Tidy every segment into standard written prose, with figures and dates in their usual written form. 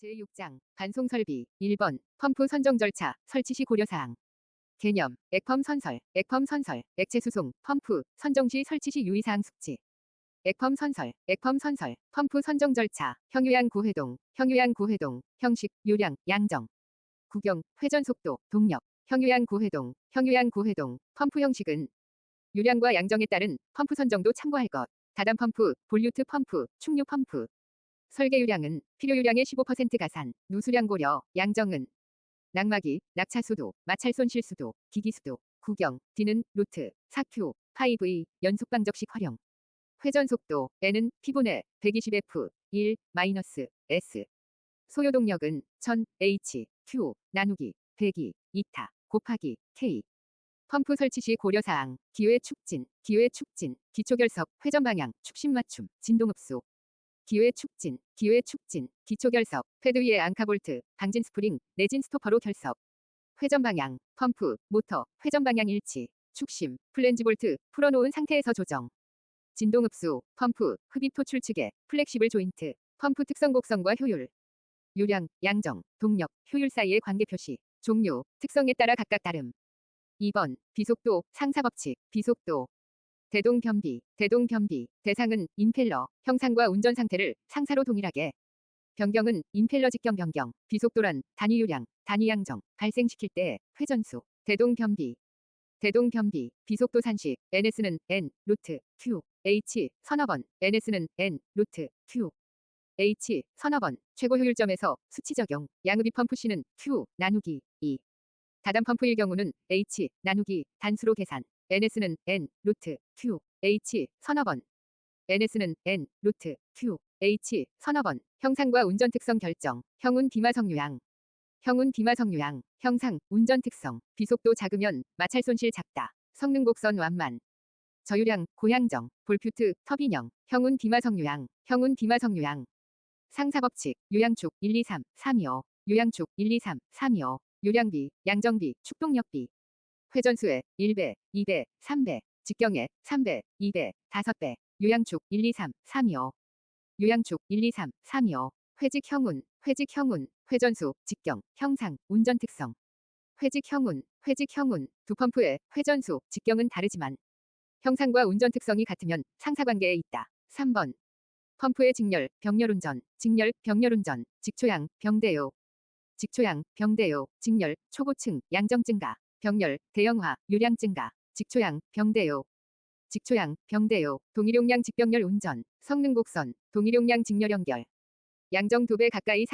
제6장 반송 설비 1번 펌프 선정 절차 설치 시 고려사항 개념 액펌 선설 액체 수송 펌프 선정 시 설치 시 유의사항 숙지 액펌 선설 펌프 선정 절차 형유양 구회동 형식 유량 양정 구경 회전 속도 동력 형유양 구회동 펌프 형식은 유량과 양정에 따른 펌프 선정도 참고할 것 다단 펌프 볼류트 펌프 충류 펌프 설계 유량은 필요 유량의 15% 가산, 누수량 고려, 양정은 낙마기, 낙차 수도, 마찰 손실 수도, 기기 수도, 구경, D는 루트, 4Q, 5V, 연속 방적식 활용. 회전 속도, N은 P분의 120F, 1, 마이너스, S. 소요 동력은 1000, H, Q, 나누기, 100이, 2타, 곱하기, K. 펌프 설치 시 고려사항, 기회 축진, 기초결석, 회전 방향, 축심 맞춤, 진동흡수. 기회 축진, 기초결석, 패드 위에 앙카볼트, 방진 스프링, 내진 스토퍼로 결석. 회전 방향, 펌프, 모터, 회전 방향 일치, 축심, 플랜지 볼트, 풀어놓은 상태에서 조정. 진동흡수, 펌프, 흡입 토출 측에, 플렉시블 조인트, 펌프 특성 곡선과 효율. 유량, 양정, 동력, 효율 사이의 관계 표시, 종류, 특성에 따라 각각 다름. 2번, 비속도, 상사법칙, 비속도. 대동변비, 대상은 임펠러, 형상과 운전 상태를 상사로 동일하게. 변경은 임펠러 직경 변경, 비속도란 단위 유량, 단위 양정, 발생시킬 때의 회전수, 대동변비, 비속도 산식, NS는 N, 루트, Q, H, 서너 번, NS는 N, 루트, Q, H, 서너 번, 최고 효율점에서 수치 적용, 양흡입 펌프 C는 Q, 나누기, 2. 다단 펌프일 경우는 H, 나누기, 단수로 계산. NS는 N, 루트, Q, H, 서너 번. NS는 N, 루트, Q, H, 서너 번. 형상과 운전 특성 결정. 형운 비마성 유양. 형상, 운전 특성. 비속도 작으면 마찰 손실 작다. 성능 곡선 완만. 저유량, 고양정, 볼퓨트, 터빈형. 형운 비마성 유양. 상사법칙, 요양축 1, 2, 3, 325. 요양축 1, 2, 3, 325. 요량비, 양정비, 축동력비. 회전수에 1배, 2배, 3배, 직경에 3배, 2배, 5배, 요양축 1, 2, 3, 325. 요양축 1, 2, 3, 325. 회직형운, 회전수, 직경, 형상, 운전 특성. 회직형운, 두 펌프의 회전수, 직경은 다르지만 형상과 운전 특성이 같으면 상사관계에 있다. 3번. 펌프의 직렬, 병렬운전, 직초양, 병대요. 직렬, 초고층, 양정 증가, 병렬, 대형화, 유량 증가, 직초양, 병대요. 동일용량 직병렬 운전, 성능 곡선, 동일용량 직렬 연결. 양정 2배 가까이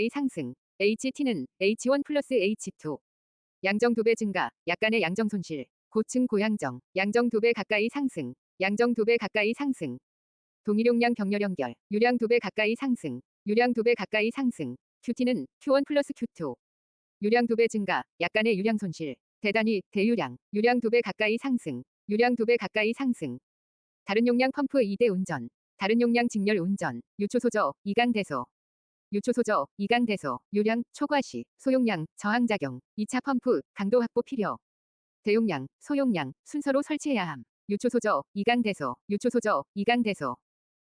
상승, HT는 H1 플러스 H2. 양정 2배 증가, 약간의 양정 손실, 고층 고양정, 양정 2배 가까이 상승, 동일용량 병렬 연결, 유량 2배 가까이 상승, QT는 Q1 플러스 Q2. 유량 2배 증가, 약간의 유량 손실, 대단위, 대유량, 유량 2배 가까이 상승, 다른 용량 펌프 2대 운전, 다른 용량 직렬 운전, 유초소저, 이강대소, 유량, 초과시, 소용량, 저항작용, 2차 펌프, 강도 확보 필요. 대용량, 소용량, 순서로 설치해야 함. 유초소저, 이강대소,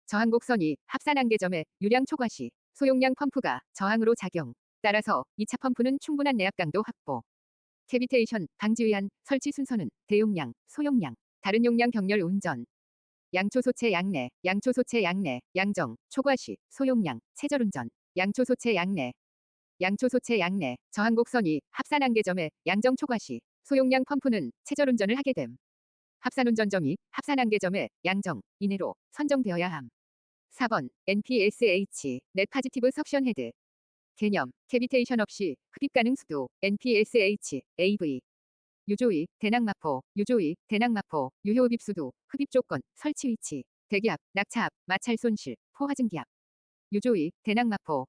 저항곡선이 합산 한계점에 유량 초과시, 소용량 펌프가 저항으로 작용. 따라서 2차 펌프는 충분한 내압 강도 확보. 캐비테이션 방지 위한 설치 순서는 대용량, 소용량, 다른 용량 경렬 운전. 양초소체 양내, 양정, 초과시, 소용량, 체절운전. 양초소체 양내, 저항곡선이 합산 한계점에 양정 초과시, 소용량 펌프는 체절운전을 하게 됨. 합산운전점이 합산 한계점에 양정, 이내로 선정되어야 함. 4번 NPSH, 넷 파지티브 석션 헤드. 개념, 캐비테이션 없이 흡입 가능 수도, NPSH, AV. 유조위, 대낙마포, 유효흡입 수도, 흡입 조건, 설치 위치, 대기압, 낙차압, 마찰 손실, 포화증기압. 유조위, 대낙마포,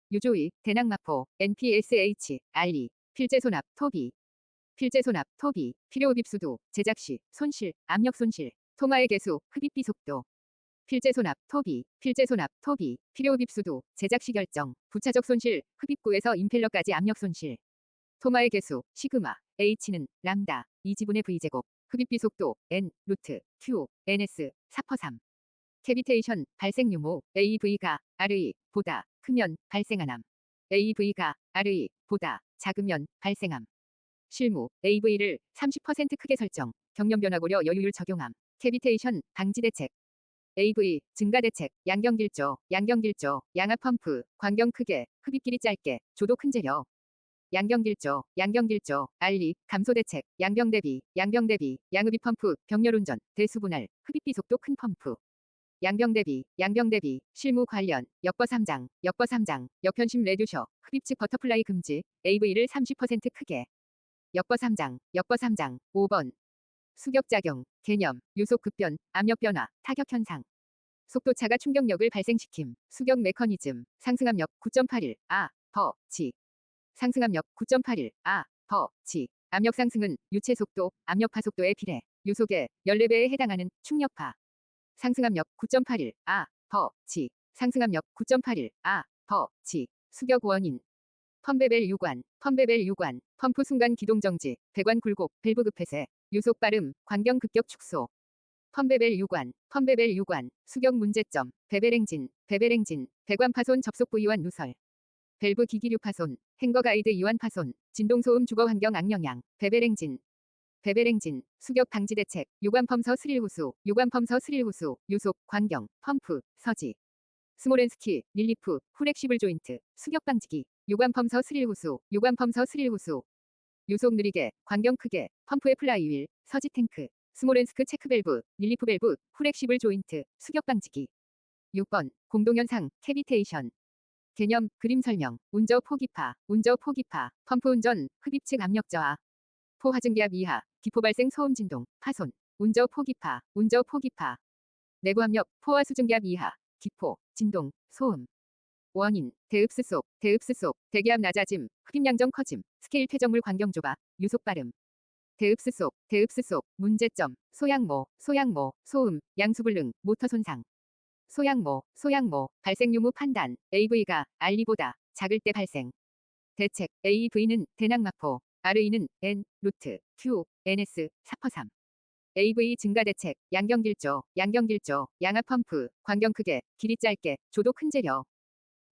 NPSH, RE. 필재손압, 토비. 필요흡입 수도, 제작 시, 손실, 압력 손실, 토마의 개수, 흡입비 속도. 필재손압, 토비, 필요흡입 수도, 제작 시 결정, 부차적 손실, 흡입구에서 임펠러까지 압력 손실. 토마의 개수, 시그마, H는 람다, 2지분의 V제곱, 흡입비 속도, N, 루트, Q, NS, 4퍼3. 캐비테이션 발생 유무 AV가 RE 보다 크면 발생함. AV가 RE 보다 작으면 발생함. 실무 AV를 30% 크게 설정. 경련 변화 고려 여유율 적용함. 캐비테이션 방지 대책 AV 증가 대책 양경길조 양압 펌프 광경 크게 흡입 길이 짧게 조도 큰 재려 양경길조 알리 감소 대책 양병 대비 양흡입 펌프 병렬 운전 대수 분할 흡입비 속도 큰 펌프 양병 대비 실무 관련 역버 3장 역현심 레듀셔 흡입 측 버터플라이 금지 AV를 30% 크게 역버 3장 5번 수격작용 개념 요속 급변 압력 변화 타격 현상 속도차가 충격력을 발생시킴 수격 메커니즘 상승압력 9.81 더 지 상승압력 9.81 더 지 압력 상승은 유체 속도 압력파 속도에 비례 요속의 14배에 해당하는 충력파 상승압력 9.81 더 지 상승압력 9.81 더 지 수격 원인 펌베벨 유관 펌프 순간 기동 정지 배관 굴곡 밸브 급폐쇄 요속 빠름 광경 급격 축소 펌베벨 유관 수격 문제점 베벨 행진 배관 파손 접속 부위완 누설 밸브 기기류 파손 행거 가이드 이완 파손 진동 소음 주거 환경 악영향 베벨 행진 수격 방지 대책 요관펌서 스릴 후수 요속 광경 펌프 서지 스모렌스키 릴리프 후렉시블 조인트 수격 방지기 요관펌서 스릴 후수 요속 느리게 광경 크게 펌프의 플라이휠 서지 탱크 스모렌스크 체크 밸브 릴리프 밸브 후렉시블 조인트 수격 방지기 6번 공동현상 캐비테이션 개념 그림 설명 운저 포기파 펌프 운전 흡입 측 압력 저하 포 하증기압 이하 기포 발생 소음 진동 파손 운저 포기파 내부 압력 포화 수증기압 이하 기포 진동 소음 원인 대흡수 속 대기압 낮아짐 흡입 양정 커짐 스케일 폐정물 광경 좁아 유속 빠름 대흡수 속 문제점 소양모 소음 양수불능 모터 손상 소양모 발생 유무 판단 AV가 알리보다 작을 때 발생 대책 AV는 대낙마포 RE는 N 루트 Q NS 4퍼3 AV 증가 대책 양경길조 양압 펌프 광경 크게 길이 짧게 조도 큰 재려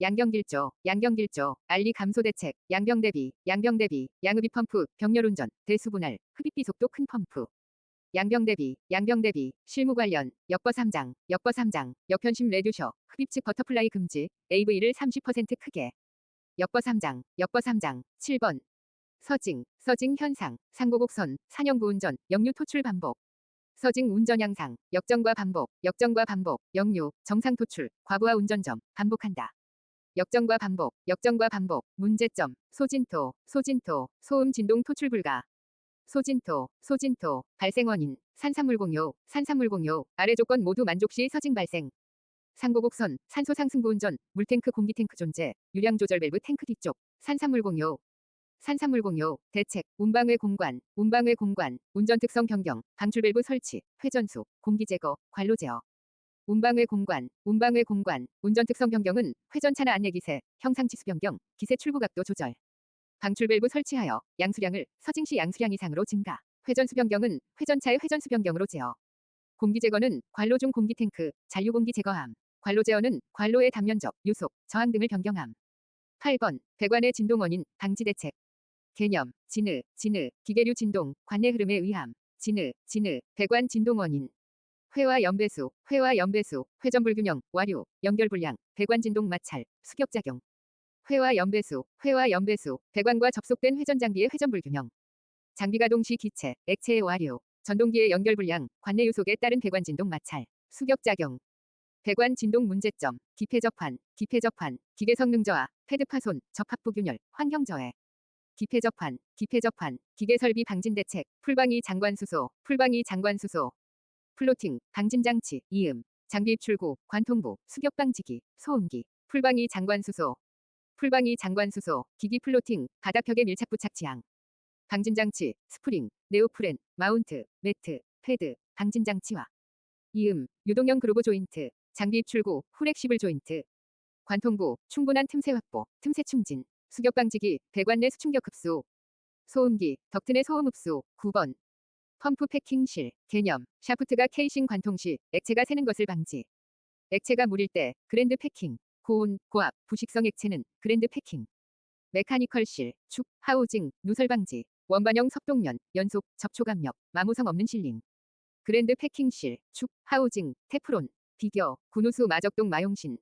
양경길조 알리 감소 대책 양병 대비 양흡입 펌프 병렬 운전 대수 분할 흡입비 속도 큰 펌프 양병 대비 실무 관련 역버 3장 역현심 레듀셔 흡입 측 버터플라이 금지 AV를 30% 크게 역버 3장 7번 서징 현상 상고곡선 산영부 운전 역류 토출 반복 서징 운전 양상 역정과 반복 역류 정상 토출 과부하 운전점 반복한다 역정과 반복 문제점 소진토 소음 진동 토출 불가 소진토 발생 원인 산산물 공유 아래 조건 모두 만족 시 서징 발생 상고곡선 산소 상승부 운전 물탱크 공기탱크 존재 유량 조절 밸브 탱크 뒤쪽 산산물 공유 대책 운방외 공관 운전 특성 변경 방출 밸브 설치 회전수 공기 제거 관로 제어 운방외 공관 운전 특성 변경은 회전차나 안내 기세 형상 치수 변경 기세 출구 각도 조절 방출 밸브 설치하여 양수량을 서징 시 양수량 이상으로 증가 회전수 변경은 회전차의 회전수 변경으로 제어 공기 제거는 관로 중 공기 탱크 잔류 공기 제거함 관로 제어는 관로의 단면적 요속 저항 등을 변경함 8번 배관의 진동 원인 방지 대책 개념 진느 기계류 진동 관내 흐름에 의함 진느 배관 진동 원인 회와 연배수 회전 불균형 와류 연결 불량 배관 진동 마찰 수격 작용 회와 연배수 배관과 접속된 회전 장비의 회전 불균형 장비 가동 시 기체 액체의 와류 전동기의 연결 불량 관내 요속에 따른 배관 진동 마찰 수격 작용 배관 진동 문제점 기폐 접환 기계 성능 저하 패드 파손 접합 부균열 환경 저해 기폐 접환 기계 설비 방진 대책 풀방이 장관 수소 플로팅 방진 장치 이음 장비 입출구 관통부 수격 방지기 소음기 풀방이 장관 수소 기기 플로팅 바닥벽에 밀착 부착 지향 방진 장치 스프링 네오프렌 마운트 매트 패드 방진 장치와 이음 유동형 그루브 조인트 장비 입출구 후렉시블 조인트 관통부 충분한 틈새 확보 틈새 충진 수격 방지기 배관 내 수충격 흡수 소음기 덕트 내 소음 흡수 9번 펌프 패킹실 개념 샤프트가 케이싱 관통 시 액체가 새는 것을 방지 액체가 물일 때 그랜드 패킹. 고온, 고압, 부식성 액체는 그랜드 패킹. 메카니컬 실, 축, 하우징, 누설 방지. 원반형 석동면, 연속, 접촉 압력, 마모성 없는 실링. 그랜드 패킹 실, 축, 하우징, 테프론. 비교, 군우수 마적동 마용신.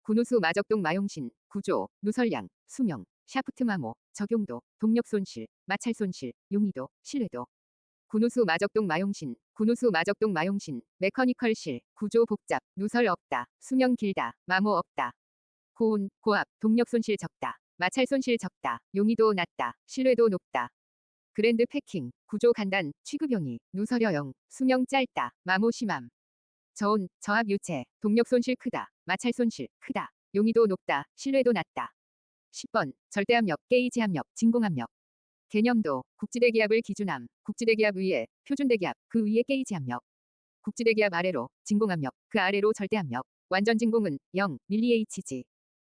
군우수 마적동 마용신, 구조, 누설량, 수명, 샤프트 마모, 적용도, 동력 손실, 마찰 손실, 용이도, 신뢰도. 군우수 마적동 마용신, 군우수 마적동 마용신, 메커니컬 실, 구조 복잡, 누설 없다, 수명 길다, 마모 없다. 고온, 고압, 동력 손실 적다, 마찰 손실 적다, 용이도 낮다, 신뢰도 높다. 그랜드 패킹, 구조 간단, 취급용이, 누설여용, 수명 짧다, 마모 심함. 저온, 저압 유체, 동력 손실 크다, 마찰 손실 크다, 용이도 높다, 신뢰도 낮다. 10번, 절대압력, 게이지 압력, 진공압력. 개념도, 국지대기압을 기준함, 국지대기압 위에, 표준대기압, 그 위에 게이지 압력. 국지대기압 아래로, 진공압력, 그 아래로 절대압력. 완전 진공은 0, mHg.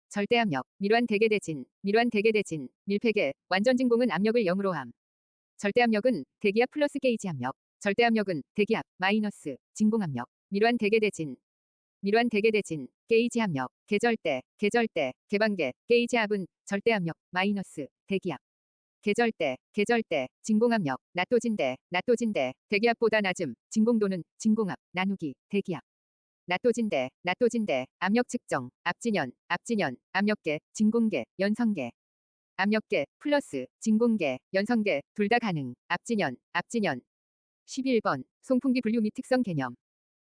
절대압력, 밀환 대개대진, 밀환 대개대진, 밀폐계, 완전 진공은 압력을 0으로 함. 절대압력은 대기압 플러스 게이지 압력. 절대압력은 대기압, 마이너스, 진공압력. 밀환 대개대진. 밀환 대개대진, 게이지 압력, 계절대, 계절대, 개방계, 게이지 압은 절대압력, 마이너스, 대기압. 계절대, 계절대, 진공압력, 낮도진대, 낮도진대, 대기압보다 낮음, 진공도는, 진공압, 나누기, 대기압. 낮도진대, 낮도진대, 압력 측정, 압진연, 압진연, 압력계, 진공계, 연성계. 압력계, 플러스, 진공계, 연성계, 둘 다 가능, 압진연, 압진연. 11번, 송풍기 분류 및 특성 개념.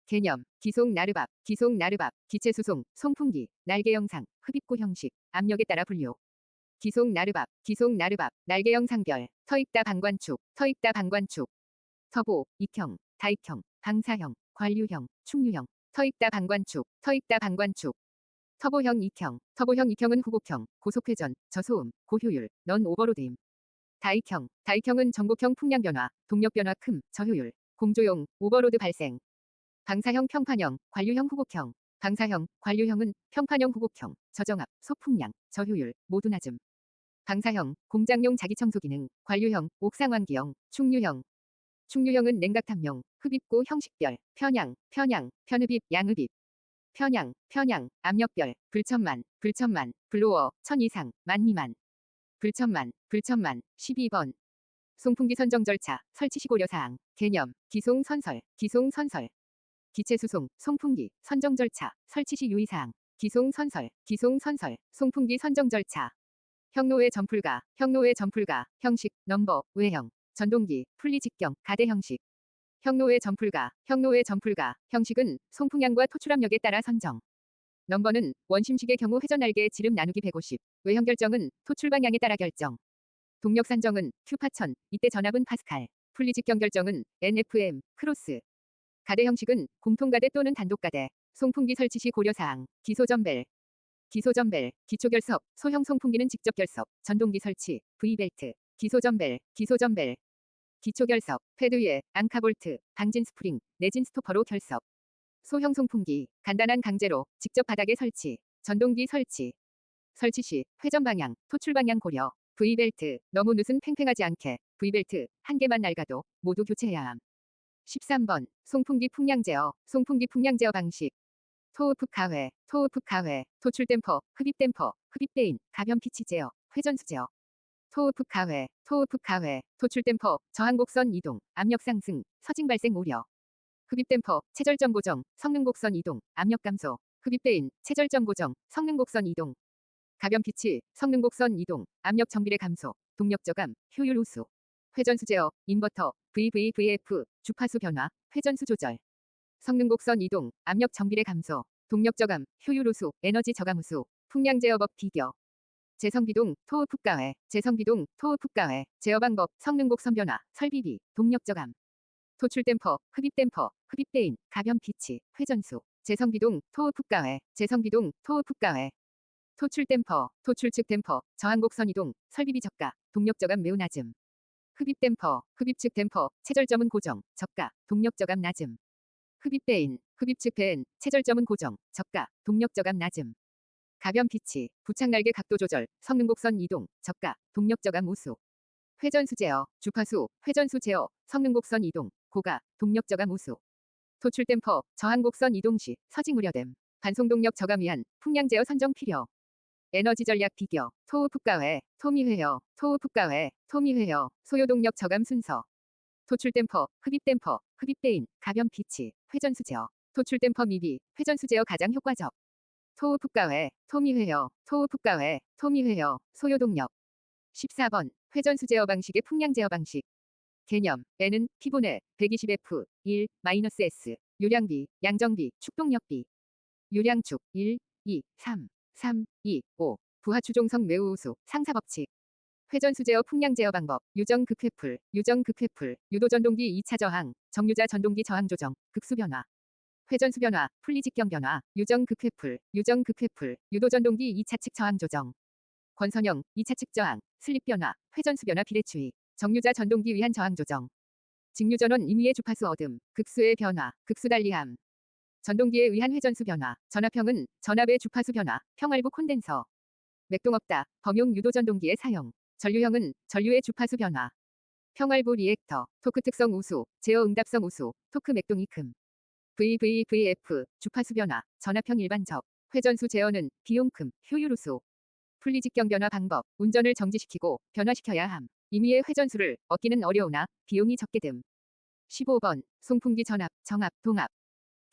개념, 기송 나르밥, 기송 나르밥, 기체 수송, 송풍기, 날개 영상, 흡입구 형식, 압력에 따라 분류. 기송 나르밥, 기송 나르밥, 날개형 상별, 터입다 방관축, 터입다 방관축. 터보, 익형, 다익형, 방사형, 관류형, 충류형, 터입다 방관축, 터입다 방관축. 터보형 익형, 터보형 익형은 후곡형, 고속회전, 저소음, 고효율, 넌 오버로드임. 다익형, 다익형은 전곡형 풍량 변화, 동력 변화 큼, 저효율, 공조용, 오버로드 발생. 방사형 평판형, 관류형 후곡형. 방사형, 관류형은 평판형 후곡형, 저정압, 소풍량, 저효율, 모두 낮음. 방사형, 공장용 자기청소 기능, 관류형, 옥상환기형, 충류형. 충류형은 냉각탑용, 흡입구 형식별, 편향, 편향, 편흡입, 양흡입. 편향, 편향, 압력별, 불천만, 불천만, 블로어, 1000 이상, 만 미만. 불천만, 불천만, 12번. 송풍기 선정 절차, 설치 시 고려사항, 개념, 기송 선설, 기송 선설. 기체 수송, 송풍기, 선정 절차, 설치 시 유의사항, 기송 선설, 기송 선설, 송풍기 선정 절차. 형로의 점풀가, 형로의 점풀가, 형식, 넘버, 외형, 전동기, 풀리 직경, 가대 형식. 형로의 점풀가, 형로의 점풀가, 형식은 송풍량과 토출압력에 따라 선정. 넘버는 원심식의 경우 회전 날개 지름 나누기 150, 외형 결정은 토출 방향에 따라 결정. 동력 산정은 Q파 1000, 이때 전압은 파스칼. 풀리 직경 결정은 NFM, 크로스. 가대 형식은 공통가대 또는 단독가대. 송풍기 설치 시 고려사항, 기소전벨. 기소전벨, 기초결석, 소형 송풍기는 직접 결석, 전동기 설치, V벨트, 기소전벨, 기소전벨. 기초결석, 패드 위에, 앙카볼트, 방진 스프링, 내진 스토퍼로 결석. 소형 송풍기, 간단한 강제로, 직접 바닥에 설치, 전동기 설치. 설치 시, 회전 방향, 토출 방향 고려. V벨트, 너무 늦은 팽팽하지 않게, V벨트, 한 개만 낡아도, 모두 교체해야 함. 13번, 송풍기 풍량 제어, 송풍기 풍량 제어 방식. 토우프 가회, 토우프 가회, 토출 댐퍼, 흡입 댐퍼, 흡입 베인, 가변 피치 제어, 회전수 제어. 토우프 가회, 토우프 가회, 토출 댐퍼, 저항 곡선 이동, 압력 상승, 서징 발생 우려. 흡입 댐퍼, 체절점 고정, 성능 곡선 이동, 압력 감소. 흡입 베인, 체절점 고정, 성능 곡선 이동. 가변 피치, 성능 곡선 이동, 압력 정비례 감소, 동력 저감, 효율 우수. 회전수 제어, 인버터, VVVF, 주파수 변화, 회전수 조절. 성능 곡선 이동, 압력 정비례 감소, 동력 저감, 효율 우수, 에너지 저감 우수, 풍량 제어법 비교. 재성비동, 토우프 가회, 재성비동, 토우프 가회, 제어 방법, 성능 곡선 변화, 설비비, 동력 저감. 토출 댐퍼, 흡입 댐퍼, 흡입 베인, 가변 피치, 회전수. 재성비동, 토우프 가회, 재성비동, 토우프 가회. 토출 댐퍼, 토출 측 댐퍼, 저항 곡선 이동, 설비비 저가, 동력 저감 매우 낮음. 흡입 댐퍼, 흡입 측 댐퍼, 체절점은 고정, 저가, 동력 저감 낮음. 흡입 베인, 흡입 측 베인, 체절점은 고정, 저가, 동력 저감 낮음. 가변 피치, 부착 날개 각도 조절, 성능 곡선 이동, 저가, 동력 저감 우수. 회전수 제어, 주파수, 회전수 제어, 성능 곡선 이동, 고가, 동력 저감 우수. 토출 댐퍼, 저항 곡선 이동 시, 서징 우려됨. 반송동력 저감 위한 풍량 제어 선정 필요. 에너지 전략 비교. 토우풋가회, 토미회어, 토우풋가회, 토미회어, 소요동력 저감 순서. 토출댐퍼, 흡입댐퍼, 흡입배인, 가변 피치, 회전수제어. 토출댐퍼 미비, 회전수제어 가장 효과적. 토우풋가회, 토미회어, 토우풋가회, 토미회어, 소요동력. 14번, 회전수제어 방식의 풍량 제어 방식. 개념, N은 P분의 120F, 1, -S, 유량비, 양정비, 축동력비. 유량축, 1, 2, 3, 3, 2, 5. 부하추종성 매우 우수, 상사법칙. 회전수제어 풍량 제어 방법, 유정극회풀, 유정극회풀, 유도전동기 2차 저항, 정유자 전동기 저항 조정, 극수변화. 회전수변화, 풀리직경변화, 유정극회풀, 유정극회풀, 유도전동기 2차 측 저항 조정. 권선형, 2차 측 저항, 슬립변화, 회전수변화 비례추이, 정유자 전동기 위한 저항 조정. 직류전원 임의의 주파수 얻음, 극수의 변화, 극수달리함. 전동기에 의한 회전수 변화, 전압형은 전압의 주파수 변화, 평활부 콘덴서. 맥동없다, 범용 유도전동기의 사용. 전류형은 전류의 주파수 변화. 평활부 리액터, 토크 특성 우수, 제어 응답성 우수, 토크 맥동이 큼. VVVF, 주파수 변화, 전압형 일반적. 회전수 제어는 비용 큼, 효율 우수. 풀리직경 변화 방법, 운전을 정지시키고 변화시켜야 함. 임의의 회전수를 얻기는 어려우나 비용이 적게 됨. 15번, 송풍기 전압, 정압, 동압.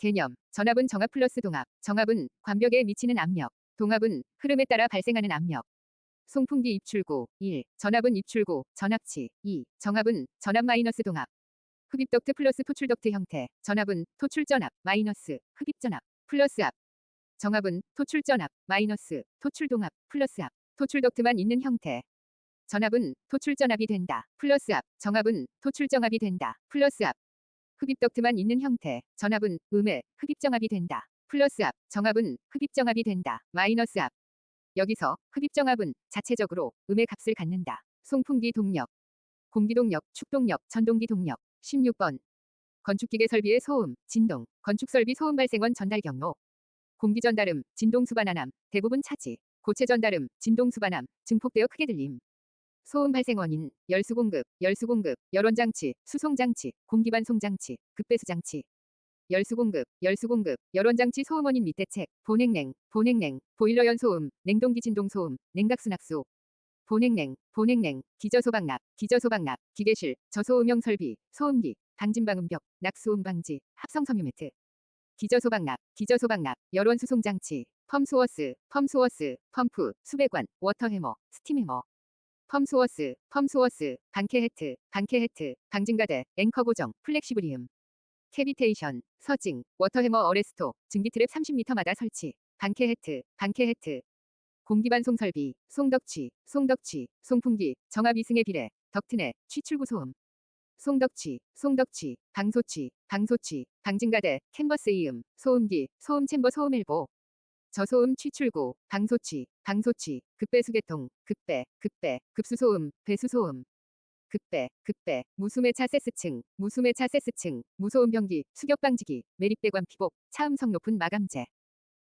개념, 전압은 정압 플러스 동압, 정압은 관벽에 미치는 압력, 동압은 흐름에 따라 발생하는 압력. 송풍기 입출구, 1, 전압은 입출구, 전압치, 2, 정압은 전압 마이너스 동압. 흡입덕트 플러스 토출덕트 형태, 전압은 토출전압, 마이너스, 흡입전압, 플러스 압. 정압은 토출전압, 마이너스, 토출동압, 플러스 압. 토출덕트만 있는 형태. 전압은 토출전압이 된다, 플러스 압. 정압은 토출정압이 된다, 플러스 압. 흡입덕트만 있는 형태, 전압은 음의 흡입정압이 된다, 플러스 압. 정압은 흡입정압이 된다, 마이너스 압. 여기서 흡입정압은 자체적으로 음의 값을 갖는다. 송풍기 동력, 공기동력, 축동력, 전동기 동력. 16번. 건축기계 설비의 소음, 진동, 건축설비 소음 발생원 전달 경로. 공기전달음, 진동수반함, 대부분 차지. 고체전달음, 진동수반함, 증폭되어 크게 들림. 소음 발생 원인, 열수공급, 열원장치, 수송장치, 공기반송장치, 급배수장치. 열수공급, 열원장치 소음 원인 및 대책, 보냉냉, 보일러연 소음, 냉동기 진동 소음, 냉각수납수. 보냉냉, 기저소방납, 기계실, 저소음형 설비, 소음기, 방진방음벽, 낙수음 방지, 합성섬유매트. 기저소방납, 열원수송장치, 펌소어스, 펌프, 수배관, 워터해머, 스팀해머. 펌소어스, 방캐헤트, 방진가대, 앵커 고정, 플렉시브리움. 캐비테이션, 서징, 워터해머 어레스토, 증기트랩 30m마다 설치. 방캐헤트. 공기반송 설비, 송덕취, 송풍기, 정압 이승에 비례, 덕트내, 취출구 소음. 송덕취, 방소취, 방진가대, 캔버스 이음, 소음기, 소음 챔버 소음 일보. 저소음 취출구, 방소취, 급배수계통, 급수소음, 배수소음. 무수매차 세스층, 무소음 변기, 수격방지기, 매립배관 피복, 차음성 높은 마감재.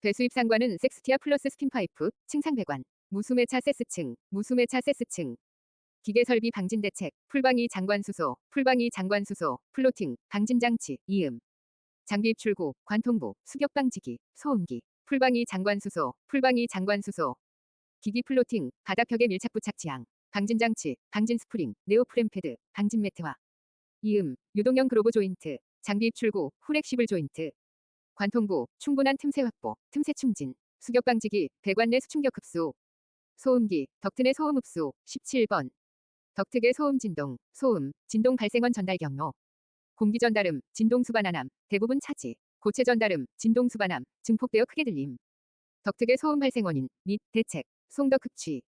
배수입 상관은 섹스티아 플러스 스팀파이프, 층상배관. 무수매차 세스층, 기계설비 방진대책, 풀방이 장관수소, 플로팅, 방진장치, 이음. 장비 입출구, 관통부, 수격방지기, 소음기. 풀방이 장관수소, 기기 플로팅, 바닥벽에 밀착부 착지항, 방진장치, 방진 스프링, 네오프렘 패드, 방진 매트와 이음, 유동형 그로브 조인트, 장비 입출구, 후렉시블 조인트. 관통부, 충분한 틈새 확보, 틈새 충진, 수격방지기, 배관 내 수충격 흡수. 소음기, 덕트 내 소음 흡수, 17번. 덕트계 소음 진동, 진동 발생원 전달 경로. 공기전달음, 진동수반함, 대부분 차지. 고체전달음, 진동수반함, 증폭되어 크게 들림. 덕트계 소음 발생 원인 및 대책. 송덕흡취,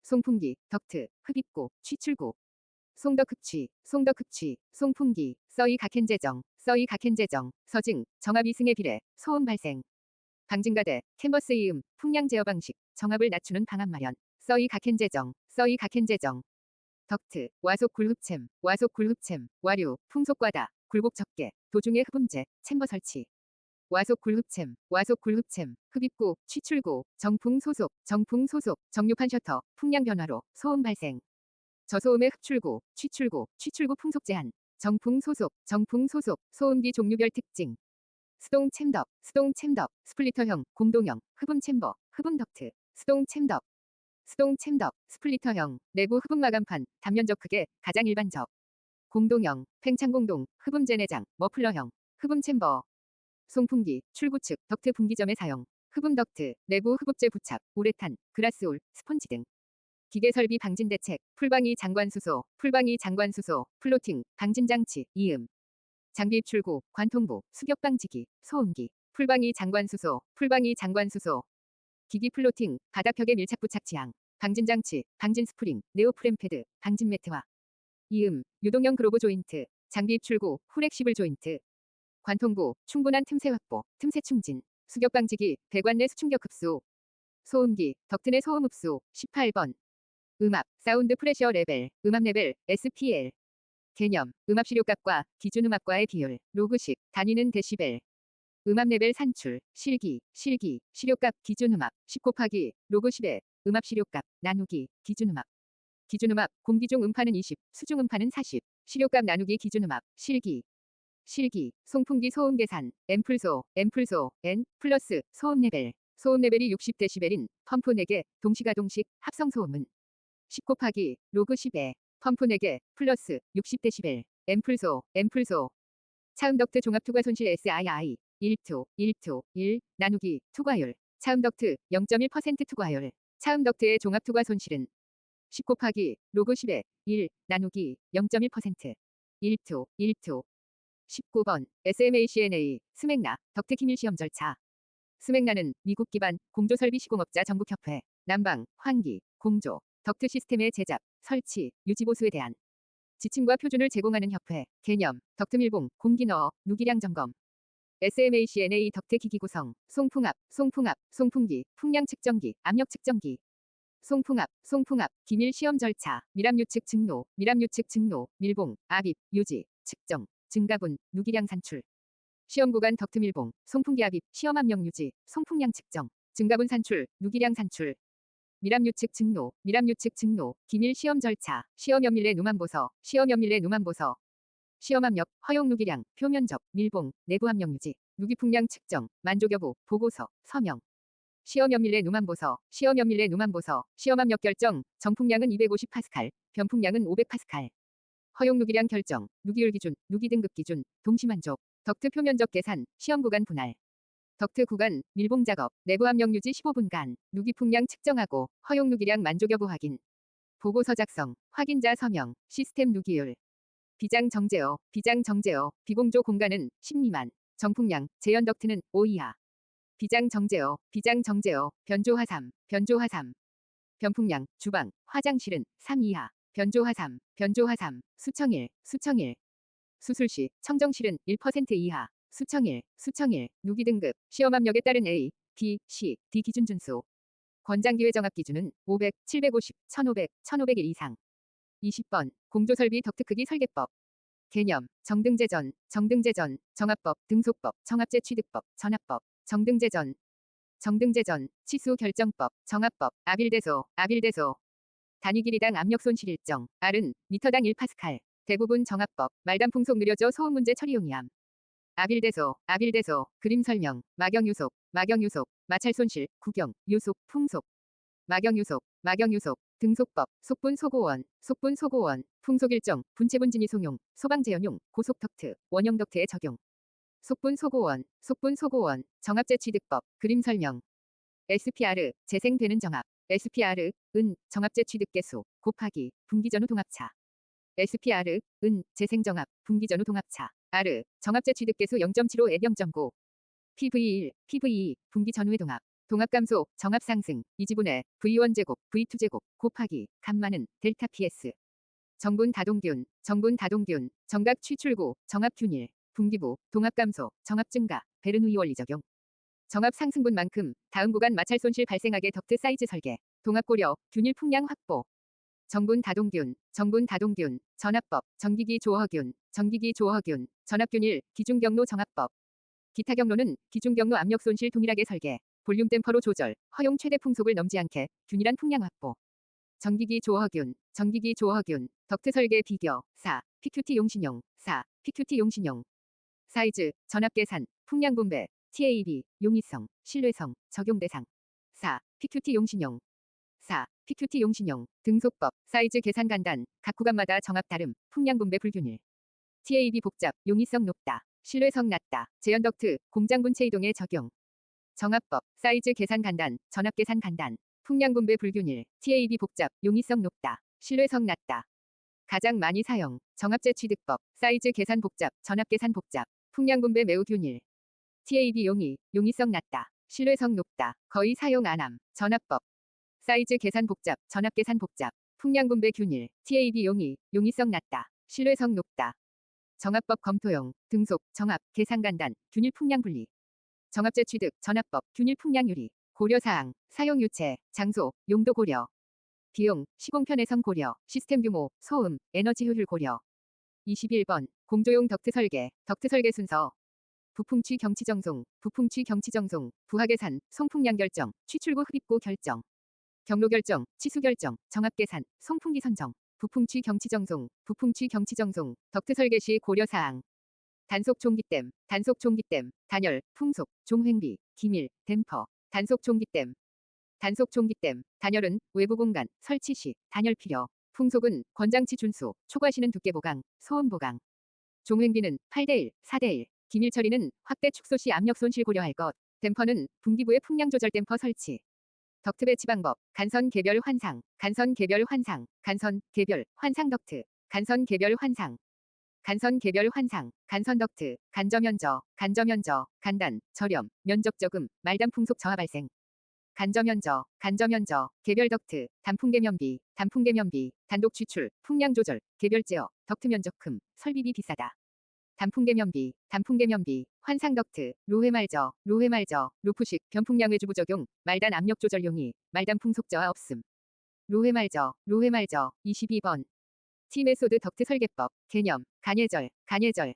송풍기, 덕트, 흡입구, 취출구. 송덕흡취, 송풍기, 서이 각현재정, 서증, 정압 이승에 비례, 소음 발생. 방진가대, 캔버스 이음, 풍량 제어 방식, 정압을 낮추는 방안 마련. 서이 각현재정. 덕트, 와속 굴흡챔, 와류, 풍속과다, 굴곡 적게, 도중에 흡음재, 챔버 설치. 와속 굴흡챔, 흡입구, 취출구, 정풍 소속, 정류판 셔터, 풍량 변화로, 소음 발생. 저소음의 흡출구, 취출구 풍속 제한, 정풍 소속, 소음기 종류별 특징. 수동 챔더, 수동 챔더, 스플리터형, 공동형, 흡음 챔버, 흡음 덕트, 수동 챔더, 수동 챔더, 스플리터형, 내부 흡음 마감판, 단면적 크게, 가장 일반적. 공동형, 팽창 공동, 흡음 제내장, 머플러형, 흡음 챔버. 송풍기, 출구 측, 덕트 분기점의 사용. 흡음 덕트, 내부 흡음재 부착, 우레탄, 그라스올, 스펀지 등. 기계 설비 방진 대책, 풀방이 장관 수소, 풀방이 장관 수소, 플로팅, 방진 장치, 이음. 장비 입출구, 관통부, 수격 방지기, 소음기, 풀방이 장관 수소, 풀방이 장관 수소. 기기 플로팅, 바닥벽에 밀착 부착 지향, 방진 장치, 방진 스프링, 네오프렘 패드, 방진 매트와 이음, 유동형 그로브 조인트, 장비 입출구, 후렉시블 조인트. 관통부, 충분한 틈새 확보, 틈새 충진, 수격 방지기, 배관 내 수충격 흡수. 소음기, 덕트 내 소음 흡수, 18번. 음압, 사운드 프레셔 레벨, 음압 레벨, SPL. 개념, 음압 시료값과 기준 음압과의 비율, 로그식, 단위는 데시벨. 음압 레벨 산출, 실기, 시료값 기준 음압, 10 곱하기, 로그 10에, 음압 시료값, 나누기, 기준 음압. 기준 음압, 공기중 음파는 20, 수중 음파는 40, 시료값 나누기 기준 음압, 실기. 송풍기 소음 계산, 앰플소, N 플러스 소음 레벨. 소음 레벨이 60데시벨인 펌프 4개, 동시가동식, 합성 소음은 10 곱하기, 로그 10에, 펌프 4개, 플러스 60데시벨, 앰플소, 차음 덕트 종합 투과 손실 SII, 1 나누기, 투과율, 차음 덕트 0.1% 투과율, 차음 덕트의 종합 투과 손실은 10 곱하기, 로그 10에, 1 나누기, 0.1%, 1 19번, SMACNA, 스맥나, 덕트 기밀 시험 절차. 스맥나는 미국 기반 공조설비 시공업자 전국협회, 난방, 환기, 공조, 덕트 시스템의 제작, 설치, 유지 보수에 대한 지침과 표준을 제공하는 협회. 개념, 덕트 밀봉, 공기 넣어, 누기량 점검. SMACNA 덕트 기기 구성, 송풍압, 송풍기, 풍량 측정기, 압력 측정기. 송풍압, 기밀 시험 절차, 밀압 유측 증노, 밀봉, 압입, 유지, 측정, 증가분, 누기량 산출. 시험 구간 덕트 밀봉, 송풍기 압입, 시험 압력 유지, 송풍량 측정, 증가분 산출, 누기량 산출. 밀압 유측 증노, 기밀 시험 절차, 시험 연밀례 누만보서, 시험 압력, 허용 누기량, 표면적, 밀봉, 내부 압력 유지, 누기 풍량 측정, 만족 여부, 보고서, 서명. 시험 연밀례 누만보서, 시험 압력 결정, 정풍량은 250파스칼, 변풍량은 500파스칼. 허용 누기량 결정, 누기율 기준, 누기 등급 기준, 동시만족, 덕트 표면적 계산, 시험 구간 분할. 덕트 구간, 밀봉 작업, 내부 압력 유지 15분간, 누기 풍량 측정하고, 허용 누기량 만족 여부 확인. 보고서 작성, 확인자 서명, 시스템 누기율. 비장 정제어, 비공조 공간은 10 미만, 정풍량, 제연 덕트는 5 이하. 비장 정제어, 변조화 3, 변풍량, 주방, 화장실은 3 이하, 변조화 3, 수청일, 수술시, 청정실은 1% 이하, 수청일, 누기 등급, 시험 압력에 따른 A, B, C, D 기준 준수. 권장기회 정합 기준은 500, 750, 1500, 1501 이상. 20번, 공조설비 덕트 크기 설계법. 개념, 정등제전, 정합법, 등속법, 정합재 취득법, 전합법, 정등제전, 치수 결정법, 정합법, 아빌대소. 단위 길이당 압력 손실 일정, R은 미터당 1파스칼. 대부분 정합법, 말단 풍속 느려져 소음 문제 처리 용이함. 아빌대소, 그림 설명, 마경유속, 마찰 손실, 구경, 유속, 풍속. 마경유속, 등속법, 속분 소고원, 풍속 일정, 분체분 진위 송용, 소방 재현용, 고속 덕트, 원형 덕트의 적용. 속분 소고원, 정합재 취득법, 그림 설명. SPR, 재생되는 정합. SPR, 정합재 취득 개수, 곱하기, 분기 전후 동합차. SPR, 재생정합, 분기 전후 동합차. R, 정합재 취득 개수 0.75에 0.9. PV1, 분기 전후의 동합 감소, 정합 상승, 이지분의 V1 제곱, V2 제곱, 곱하기, 감마는 델타 PS. 정분 다동균, 정각 취출구, 정합 균일, 분기부, 동합 감소, 정합 증가, 베르누이 원리 적용. 정합 상승분만큼 다음 구간 마찰 손실 발생하게 덕트 사이즈 설계, 동합 고려, 균일 풍량 확보. 정분 다동균, 전압법, 전기기 조허균, 전압균일, 기준경로 정합법. 기타 경로는 기준경로 압력 손실 동일하게 설계, 볼륨 댐퍼로 조절, 허용 최대 풍속을 넘지 않게 균일한 풍량 확보. 전기기 조허균, 덕트 설계 비교, 4, PQT 용신용, 사이즈, 전압 계산, 풍량분배, TAB, 용이성, 신뢰성, 적용대상. 4. PQT 용신용. 4. PQT 용신용, 등속법, 사이즈 계산 간단, 각 구간마다 정합 다름, 풍량분배 불균일. TAB 복잡, 용이성 높다, 신뢰성 낮다, 제연덕트, 공장 분체 이동에 적용. 정합법, 사이즈 계산 간단, 전압 계산 간단, 풍량분배 불균일, TAB 복잡, 용이성 높다, 신뢰성 낮다. 가장 많이 사용, 정합재 취득법, 사이즈 계산 복잡, 전압 계산 복잡, 풍량분배 매우 균일. TAB 용이, 용이성 낮다, 신뢰성 높다, 거의 사용 안함, 전압법. 사이즈 계산 복잡, 전압 계산 복잡, 풍량분배 균일, TAB 용이, 용이성 낮다, 신뢰성 높다. 정합법 검토용, 등속, 정합, 계산 간단, 균일 풍량 분리. 정합재 취득, 전압법, 균일 풍량 유리. 고려사항, 사용 유체, 장소, 용도 고려. 비용, 시공편의성 고려, 시스템 규모, 소음, 에너지 효율 고려. 21번, 공조용 덕트 설계, 덕트 설계 순서. 부풍취 경치 정송, 부풍취 경치 정송, 부하 계산, 송풍량 결정, 취출구 흡입구 결정. 경로 결정, 치수 결정, 정합 계산, 송풍기 선정. 부풍취 경치 정송, 부풍취 경치 정송, 덕트 설계 시 고려 사항. 단속 종기댐, 단속 종기댐, 단열, 풍속, 종횡비, 기밀, 댐퍼, 단속 종기댐. 단속 종기댐, 단열은 외부 공간, 설치 시, 단열 필요. 풍속은 권장치 준수, 초과시는 두께 보강, 소음 보강. 종횡비는 8대1, 4대1. 기밀 처리는 확대 축소 시 압력 손실 고려할 것. 댐퍼는 분기부의 풍량 조절 댐퍼 설치. 덕트 배치 방법, 간선 개별 환상, 간선 개별 환상, 간선 개별 환상 덕트, 간선 개별 환상. 간선 개별 환상, 간선 덕트, 간저면저, 간저면저, 간단, 저렴, 면적 저금, 말단 풍속 저하 발생. 간저면저, 간저면저, 개별 덕트, 단풍개면비, 단풍개면비, 단독 취출, 풍량 조절, 개별 제어, 덕트 면적 금, 설비비 비싸다. 단풍개면비, 단풍개면비, 환상 덕트, 로해말저, 로해말저, 루프식, 변풍량 외주부 적용, 말단 압력 조절 용이, 말단 풍속 저하 없음. 로해말저, 로해말저, 22번. T 메소드 덕트 설계법, 개념, 간예절, 간예절.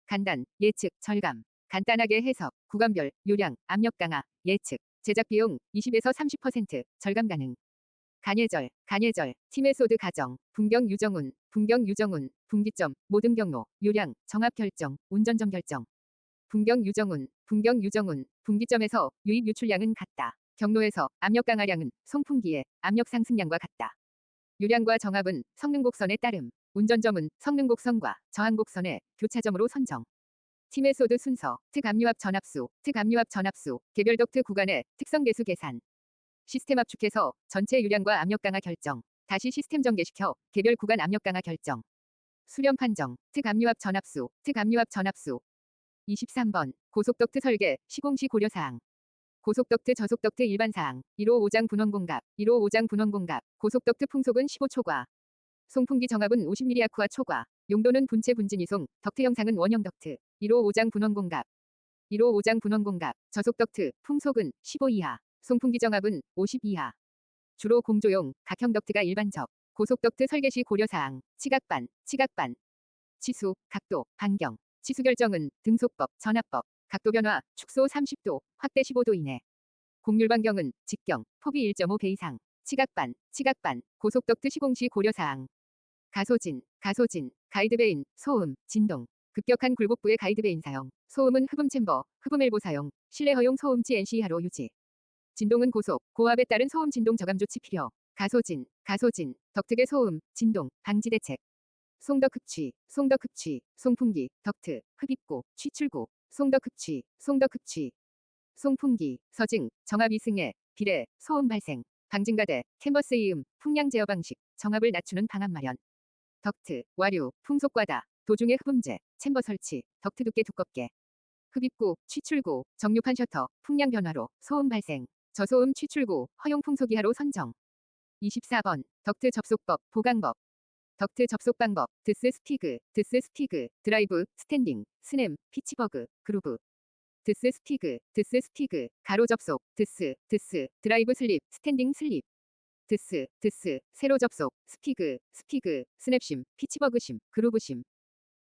간단, 예측, 절감. 간단하게 해석, 구간별, 요량, 압력 강화, 예측. 제작 비용 20에서 30% 절감 가능. 간예절, 간예절, T 메소드 가정, 분경 유정운, 분경 유정운, 분기점, 모든 경로, 요량, 정합 결정, 운전점 결정. 분경 유정운, 분경 유정운, 분기점에서 유입 유출량은 같다. 경로에서 압력 강화량은 송풍기의 압력 상승량과 같다. 요량과 정합은 성능 곡선에 따름. 운전점은 성능 곡선과 저항 곡선의 교차점으로 선정. T 메소드 순서, 특 압류압 전압수, 특 압류압 전압수, 개별 덕트 구간의 특성 계수 계산. 시스템 압축해서 전체 요량과 압력 강화 결정. 다시 시스템 전개시켜 개별 구간 압력 강화 결정. 수렴 판정, 특 압류압 전압수, 특 압류압 전압수. 23번, 고속덕트 설계, 시공시 고려사항. 고속덕트 저속덕트 일반사항, 1호 5장 분원 공갑, 1호 5장 분원 공갑, 고속덕트 풍속은 15 초과. 송풍기 정합은 50mm 아쿠아 초과. 용도는 분체 분진 이송, 덕트 형상은 원형 덕트. 1호 5장 분원 공갑. 1호 5장 분원 공갑, 저속 덕트, 풍속은 15 이하. 송풍기 정합은 50 이하. 주로 공조용, 각형 덕트가 일반적. 고속 덕트 설계 시 고려사항, 치각반, 치각반. 치수, 각도, 반경. 치수 결정은 등속법, 전압법, 각도 변화, 축소 30도, 확대 15도 이내. 곡률 반경은 직경, 폭이 1.5배 이상. 치각반, 치각반, 고속 덕트 시공 시 고려사항. 가소진, 가소진, 가이드베인, 소음, 진동. 급격한 굴곡부의 가이드베인 사용. 소음은 흡음 챔버, 흡음 엘보 사용. 실내 허용 소음치 NC 이하로 유지. 진동은 고속, 고압에 따른 소음 진동 저감 조치 필요. 가소진, 가소진, 덕트계 소음, 진동, 방지 대책. 송덕 흡취, 송덕 흡취, 송풍기, 덕트, 흡입구, 취출구, 송덕 흡취, 송덕 흡취. 송풍기, 서증, 정압 이승에, 비례, 소음 발생. 방진가대, 캔버스 이음, 풍량 제어 방식, 정압을 낮추는 방안 마련. 덕트, 와류, 풍속과다, 도중에 흡음재, 챔버 설치, 덕트 두께 두껍게. 흡입구, 취출구, 정류판 셔터, 풍량 변화로, 소음 발생. 저소음 취출구, 허용 풍속 이하로 선정. 24번, 덕트 접속법, 보강법. 덕트 접속 방법, 드스 스티그, 드스 스티그, 드라이브, 스탠딩, 스냅, 피치버그, 그루브. 드스 스티그, 드스 스티그, 가로 접속, 드스, 드스, 드라이브 슬립, 스탠딩 슬립. 드스, 드스, 세로 접속, 스피그, 스피그, 스냅심, 피치버그심, 그루브심.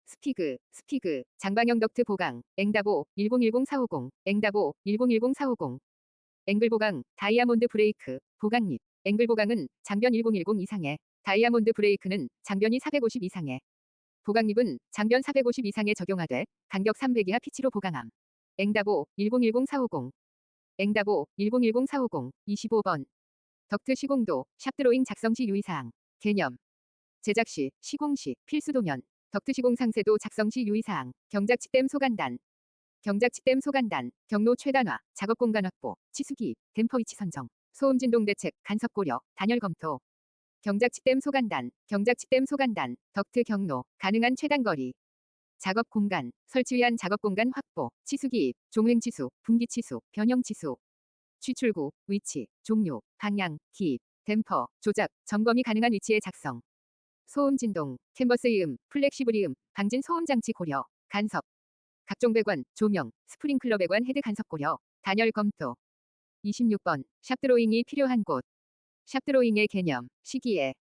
스피그, 스피그, 장방형 덕트 보강, 앵다보, 1010-450, 앵다보, 1010-450. 앵글 보강, 다이아몬드 브레이크, 보강립. 앵글 보강은 장변 1010 이상에, 다이아몬드 브레이크는 장변이 450 이상에. 보강립은 장변 450 이상에 적용하되, 간격 300 이하 피치로 보강함. 앵다보 1010450 앵다보 1010450 25번 덕트 시공도 샵드로잉 작성 시 유의사항 개념 제작 시 시공 시 필수 도면 덕트 시공 상세도 작성 시 유의사항 경작치댐 소간단 경작치댐 소간단 경로 최단화 작업 공간 확보 치수기 댐퍼 위치 선정 소음 진동 대책 간섭 고려 단열 검토 경작치댐 소간단 경작치댐 소간단 덕트 경로 가능한 최단 거리 작업 공간 설치 위한 작업 공간 확보 치수기 종횡 치수 분기 치수 변형 치수 취출구 위치 종료 방향 기입 댐퍼 조작 점검이 가능한 위치에 작성 소음 진동 캔버스 이음 플렉시블 이음 방진 소음 장치 고려 간섭 각종 배관 조명 스프링클러 배관 헤드 간섭 고려 단열 검토 26번 샵드로잉이 필요한 곳 샵드로잉의 개념 시기에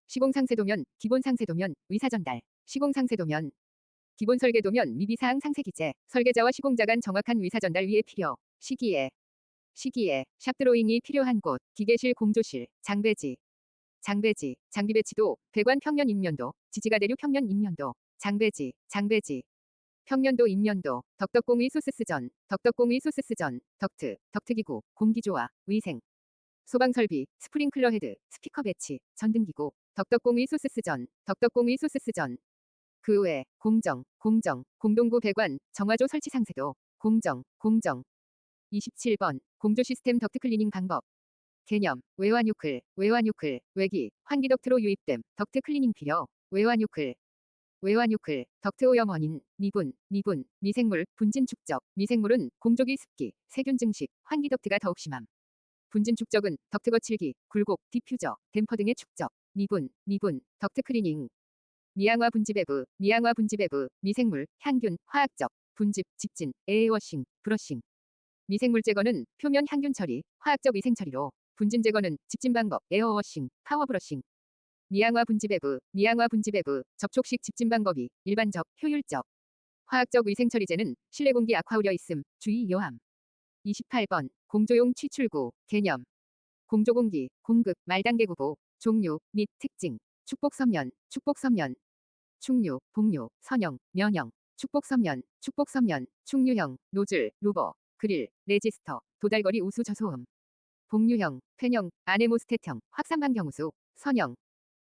시공 상세 도면 기본 상세 도면 의사 전달 시공 상세 도면 기본 설계 도면 미비사항 상세 기재 설계자와 시공자 간 정확한 의사 전달 위에 필요 시기에 샵드로잉이 필요한 곳 기계실 공조실 장비 배치도 배관 평면 인면도 지지가 대류 평면 인면도 장배지 평면도 인면도 덕덕공의 소스스전 덕트기구 공기조화 위생 소방설비 스프링클러 헤드 스피커 배치 전등기구 덕덕공의 소스스전 그 외 공동구 배관 정화조 설치 상세도 공정 27번 공조 시스템 덕트 클리닝 방법 개념 외화뉴클 외기 환기 덕트로 유입됨 덕트 클리닝 필요 외화뉴클 덕트 오염 원인 미분 미생물 분진 축적 미생물은 공조기 습기 세균 증식 환기 덕트가 더욱 심함 분진 축적은 덕트 거칠기 굴곡 디퓨저 댐퍼 등의 축적 미분 덕트 클리닝 미양화 분지배부 미생물 향균 화학적 분집 집진 에어워싱 브러싱 미생물 제거는 표면 향균 처리 화학적 위생 처리로 분진 제거는 집진 방법 에어워싱 파워 브러싱 미양화 분지배부 접촉식 집진 방법이 일반적 효율적 화학적 위생 처리제는 실내 공기 악화 우려 있음 주의 요함 28번 공조용 취출구 개념 공조공기 공급 말단계 구보 종류 및 특징 축복섬면 충류 복류 선형 면형 축복섬면 충류형 노즐 루버 그릴 레지스터 도달거리 우수 저소음 복류형 팬형 아네모스텟형 확산반경우수 선형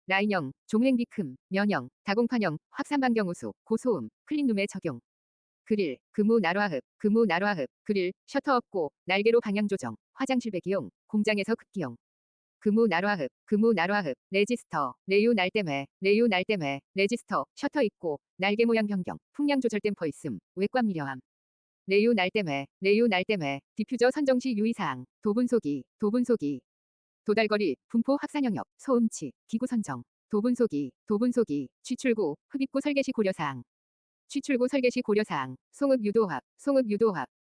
라인형 종횡비큼 면형 다공판형 확산반경우수 고소음 클린룸에 적용 그릴 금우 난화흡 그릴 셔터 없고 날개로 방향 조정 화장실 배기용 공장에서 급기용 금우 난화흡 레지스터 레유 날대매 레지스터 셔터 있고 날개 모양 변경 풍량 조절 댐퍼 있음 외관 미려함 레유 날대매 디퓨저 선정 시 유의사항 도분소기 도달거리 분포 확산 영역 소음치 기구 선정 도분소기 취출구 흡입구 설계 시 고려사항 송흡 유도합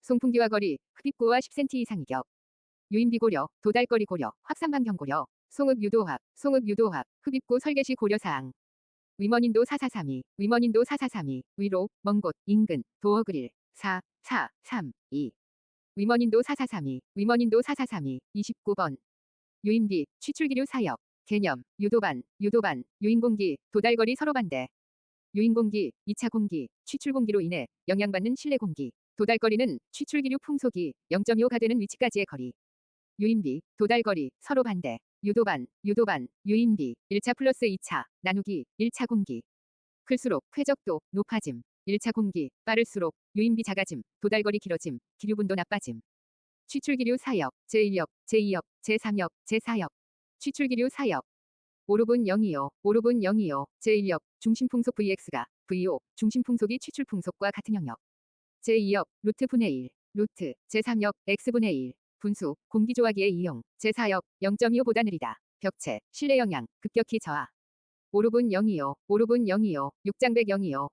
송풍기와 거리 흡입구와 10cm 이상 이격 유인비 고려 도달거리 고려 확산 반경 고려 송흡 유도합 흡입구 설계 시 고려사항 위먼인도 4432 위로 먼 곳 인근 도어 그릴 443 2 위먼인도 4432 29번 유인비 취출기류 사역 개념 유도반 유인공기 도달거리 서로 반대 유인공기 2차 공기 취출공기로 인해 영향받는 실내 공기 도달거리는 취출기류 풍속이 0.5가 되는 위치까지의 거리 유인비 도달거리 서로 반대 유도반 유인비 1차 플러스 2차 나누기 1차 공기 클수록 쾌적도 높아짐 1차 공기 빠를수록 유인비 작아짐 도달거리 길어짐 기류분도 나빠짐 취출기류 사역 제1역 제2역 제3역 제4역 취출기류 사역 오르분 025 제1역 중심풍속 VX가 VO 중심풍속이 취출풍속과 같은 영역 제2역 루트 분의 1 루트 제3역 X분의 1 분수 공기조화기의 이용 제4역 0.25보다 느리다 벽체 실내 영향 급격히 저하 오르분 025 6장백 025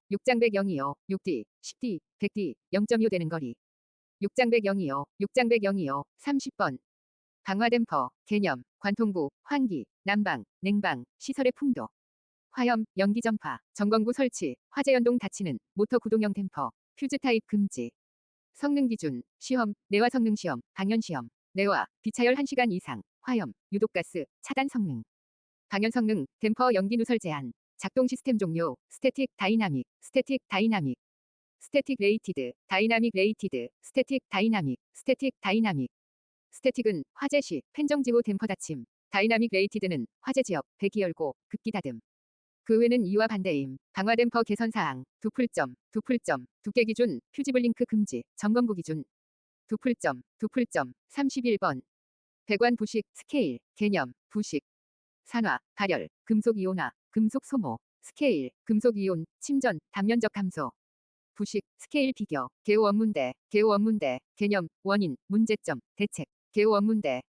6D 10D 100D 0.25 되는 거리 6장백 025 30번 방화댐퍼 개념 관통부 환기 난방 냉방 시설의 풍도 화염 연기 전파 전건구 설치 화재 연동 닫히는 모터 구동형 댐퍼 퓨즈 타입 금지 성능 기준 시험 내화 성능 시험 방연 시험 내화 비차열 1시간 이상 화염 유독가스 차단 성능 방연 성능 댐퍼 연기 누설 제한 작동 시스템 종료 스태틱 다이나믹 스태틱 레이티드, 다이나믹 레이티드, 스태틱 다이나믹, 스태틱 다이나믹. 스태틱은 화재 시 팬정지호 댐퍼 닫힘, 다이나믹 레이티드는 화재 지역 배기 열고 급기 닫음. 그 외는 이와 반대임. 방화 댐퍼 개선 사항. 두풀점, 두풀점, 두께 기준, 퓨지블링크 금지, 점검구 기준. 두풀점, 두풀점, 31번. 배관 부식, 스케일, 개념, 부식. 산화, 발열, 금속 이온화, 금속 소모, 스케일, 금속 이온, 침전, 단면적 감소. 부식, 스케일 비교, 개요 원문대, 개요 원문대, 개념, 원인, 문제점, 대책, 개요 원문대.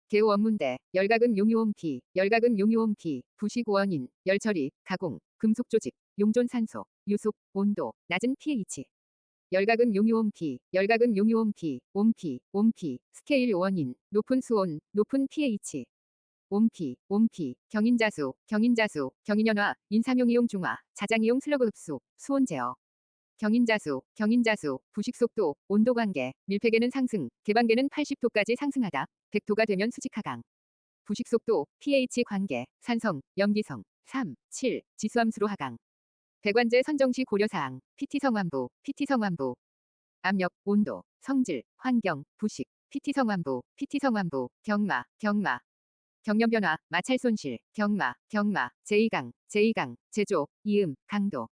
개요 원문대, 열가금 용유온 피, 열가금 용유온 피, 부식 원인, 열처리, 가공, 금속 조직, 용존 산소, 유속, 온도, 낮은 pH. 열가금 용유온 피, 열가금 용유온 피, 온피, 온피, 스케일 원인, 높은 수온, 높은 pH. 온피, 온피, 경인자수, 경인자수, 경인연화, 인삼용 이용 중화, 자장이용 슬러그 흡수, 수온 제어. 경인자수, 경인자수, 부식 속도, 온도 관계, 밀폐계는 상승, 개방계는 80도까지 상승하다, 100도가 되면 수직 하강. 부식 속도, pH 관계, 산성, 염기성, 3, 7, 지수함수로 하강. 배관제 선정 시 고려사항, PT 성환부, PT 성환부. 압력, 온도, 성질, 환경, 부식, PT 성환부, PT 성환부, 경마, 경마. 경련 변화, 마찰 손실, 경마, 경마, 제2강, 제2강, 제조, 이음, 강도.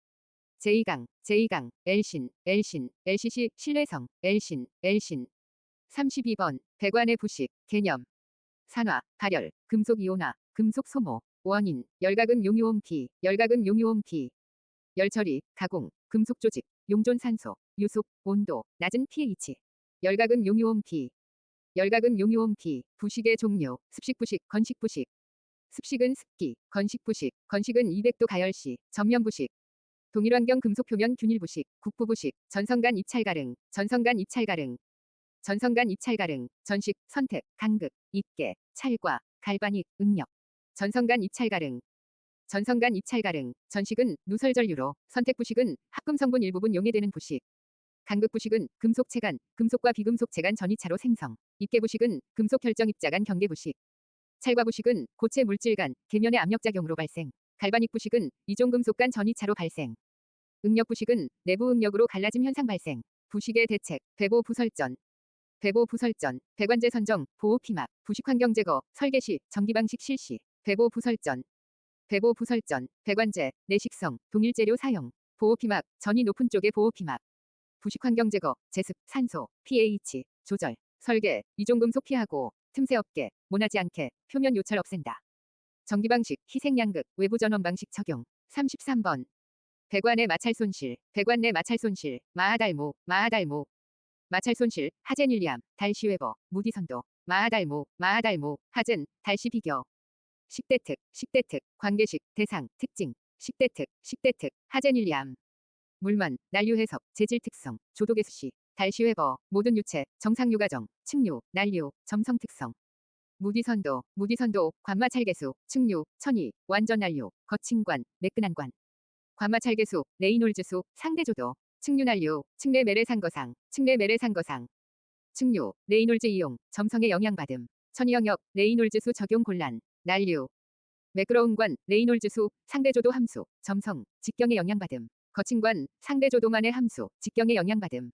제2강, 제2강, 엘신, 엘신, LCC, 신뢰성, 엘신, 엘신. 32번, 배관의 부식, 개념. 산화, 발열, 금속 이온화, 금속 소모, 원인, 열가금 용유온 피, 열가금 용유온 피. 열처리, 가공, 금속 조직, 용존 산소, 유속, 온도, 낮은 pH. 열가금 용유온 피. 열가금 용유온 피, 부식의 종류, 습식 부식, 건식 부식. 습식은 습기, 건식 부식, 건식은 200도 가열 시, 전면 부식. 동일환경 금속 표면 균일 부식, 국부 부식, 전성간 입찰 가릉, 전성간 입찰 가릉. 전성간 입찰 가릉, 전식, 선택, 간극, 입계, 찰과, 갈바닉, 응력. 전성간 입찰 가릉. 전성간 입찰 가릉, 전식은 누설 전류로, 선택 부식은 합금 성분 일부분 용해되는 부식. 간극 부식은 금속 체간, 금속과 비금속 체간 전이차로 생성. 입계 부식은 금속 결정 입자 간 경계 부식. 찰과 부식은 고체 물질 간 계면의 압력 작용으로 발생. 갈바닉 부식은 이종 금속 간 전이차로 발생. 응력 부식은 내부 응력으로 갈라짐 현상 발생. 부식의 대책, 배보 부설전. 배보 부설전, 배관제 선정, 보호 피막, 부식 환경 제거, 설계 시, 전기 방식 실시. 배보 부설전. 배보 부설전, 배관제, 내식성, 동일 재료 사용. 보호 피막, 전이 높은 쪽의 보호 피막. 부식 환경 제거, 제습, 산소, pH, 조절, 설계, 이종 금속 피하고, 틈새 없게, 모나지 않게, 표면 요철 없앤다. 전기 방식, 희생 양극, 외부 전원 방식 적용. 33번. 배관의 마찰 손실, 배관 내 마찰 손실, 마하달모, 마하달모. 마찰 손실, 하젠 윌리암, 달시 웨버, 무디 선도, 마하달모, 마하달모, 하젠, 달시 비교. 식대특, 식대특, 관계식, 대상, 특징, 식대특, 식대특, 하젠 윌리암. 물만, 난류 해석, 재질 특성, 조도개수시, 달시 웨버, 모든 유체, 정상류 과정, 층류, 난류, 점성 특성. 무디 선도, 관마찰 개수, 층류, 천이, 완전 난류, 거친관, 매끈한관. 관마찰 개수, 레이놀즈수, 상대조도, 층류 난류, 층내 메레산거상, 층내 메레산거상. 층류, 레이놀즈 이용, 점성에 영향받음. 천이 영역, 레이놀즈수 적용 곤란, 난류. 매끄러운 관, 레이놀즈수, 상대조도 함수, 점성, 직경에 영향받음. 거친관, 상대조도만의 함수, 직경에 영향받음.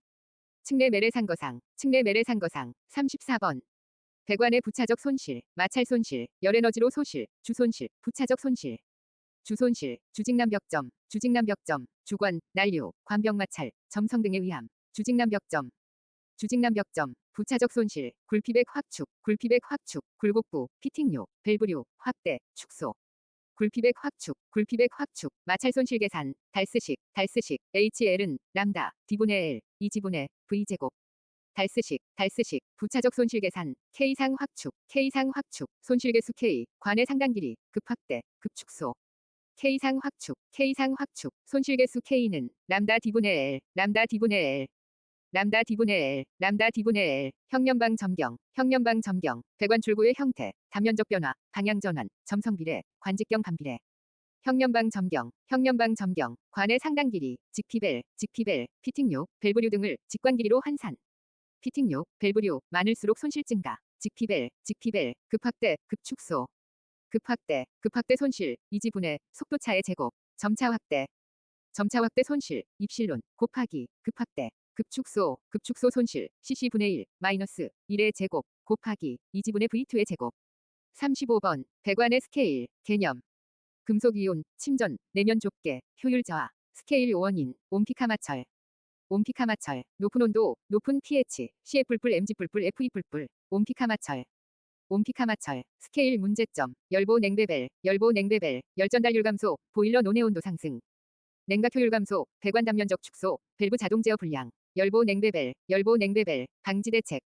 층내 메레산거상, 층내 메레산거상. 34번. 배관의 부차적 손실, 마찰 손실, 열에너지로 소실, 주손실, 부차적 손실. 주손실, 주직난벽점, 주직난벽점, 주관, 난류, 관벽마찰, 점성 등의 위함. 주직난벽점. 주직난벽점, 부차적 손실, 굴피백 확축, 굴피백 확축, 굴곡부, 피팅류, 밸브류, 확대, 축소. 굴피백 확축, 굴피백 확축, 마찰 손실 계산, 달스식, 달스식, HL은 람다, D분의 L, 2지분의 V제곱. 달스식, 달스식, 부차적 손실 계산, K상 확축, K상 확축, 손실계수 K, 관의 상단 길이, 급확대, 급축소. K상 확축, K상 확축, 손실계수 K는 람다 D분의 L, 람다 D분의 L. 람다 D분의 L, 람다 D분의 L, 형면방 점경, 형면방 점경, 배관 출구의 형태, 단면적 변화, 방향 전환, 점성 비례, 관직경 반비례. 형면방 점경, 형면방 점경, 관의 상단 길이, 직피벨, 직피벨, 피팅류, 밸브류 등을 직관 길이로 환산. 피팅류, 밸브류, 많을수록 손실 증가, 직피벨, 직피벨, 급확대, 급축소. 급확대, 급확대 손실, 이지분의 속도차의 제곱, 점차 확대. 점차 확대 손실, 입실론, 곱하기, 급확대, 급축소, 급축소 손실, CC분의 1, 마이너스 1의 제곱, 곱하기, 2지분의 V2의 제곱. 35번, 배관의 스케일, 개념. 금속이온, 침전, 내면 좁게, 효율 저하, 스케일 원인, 옴피카마철. 옴피카마철, 높은 온도, 높은 pH, CF 뿔뿔 MG 뿔뿔 FE 뿔뿔, 옴피카마철. 옴피카마철, 스케일 문제점, 열보 냉배벨, 열보 냉배벨, 열전달률 감소, 보일러 논의 온도 상승. 냉각 효율 감소, 배관 단면적 축소, 밸브 자동 제어 불량, 열보 냉배벨, 열보 냉배벨, 방지 대책.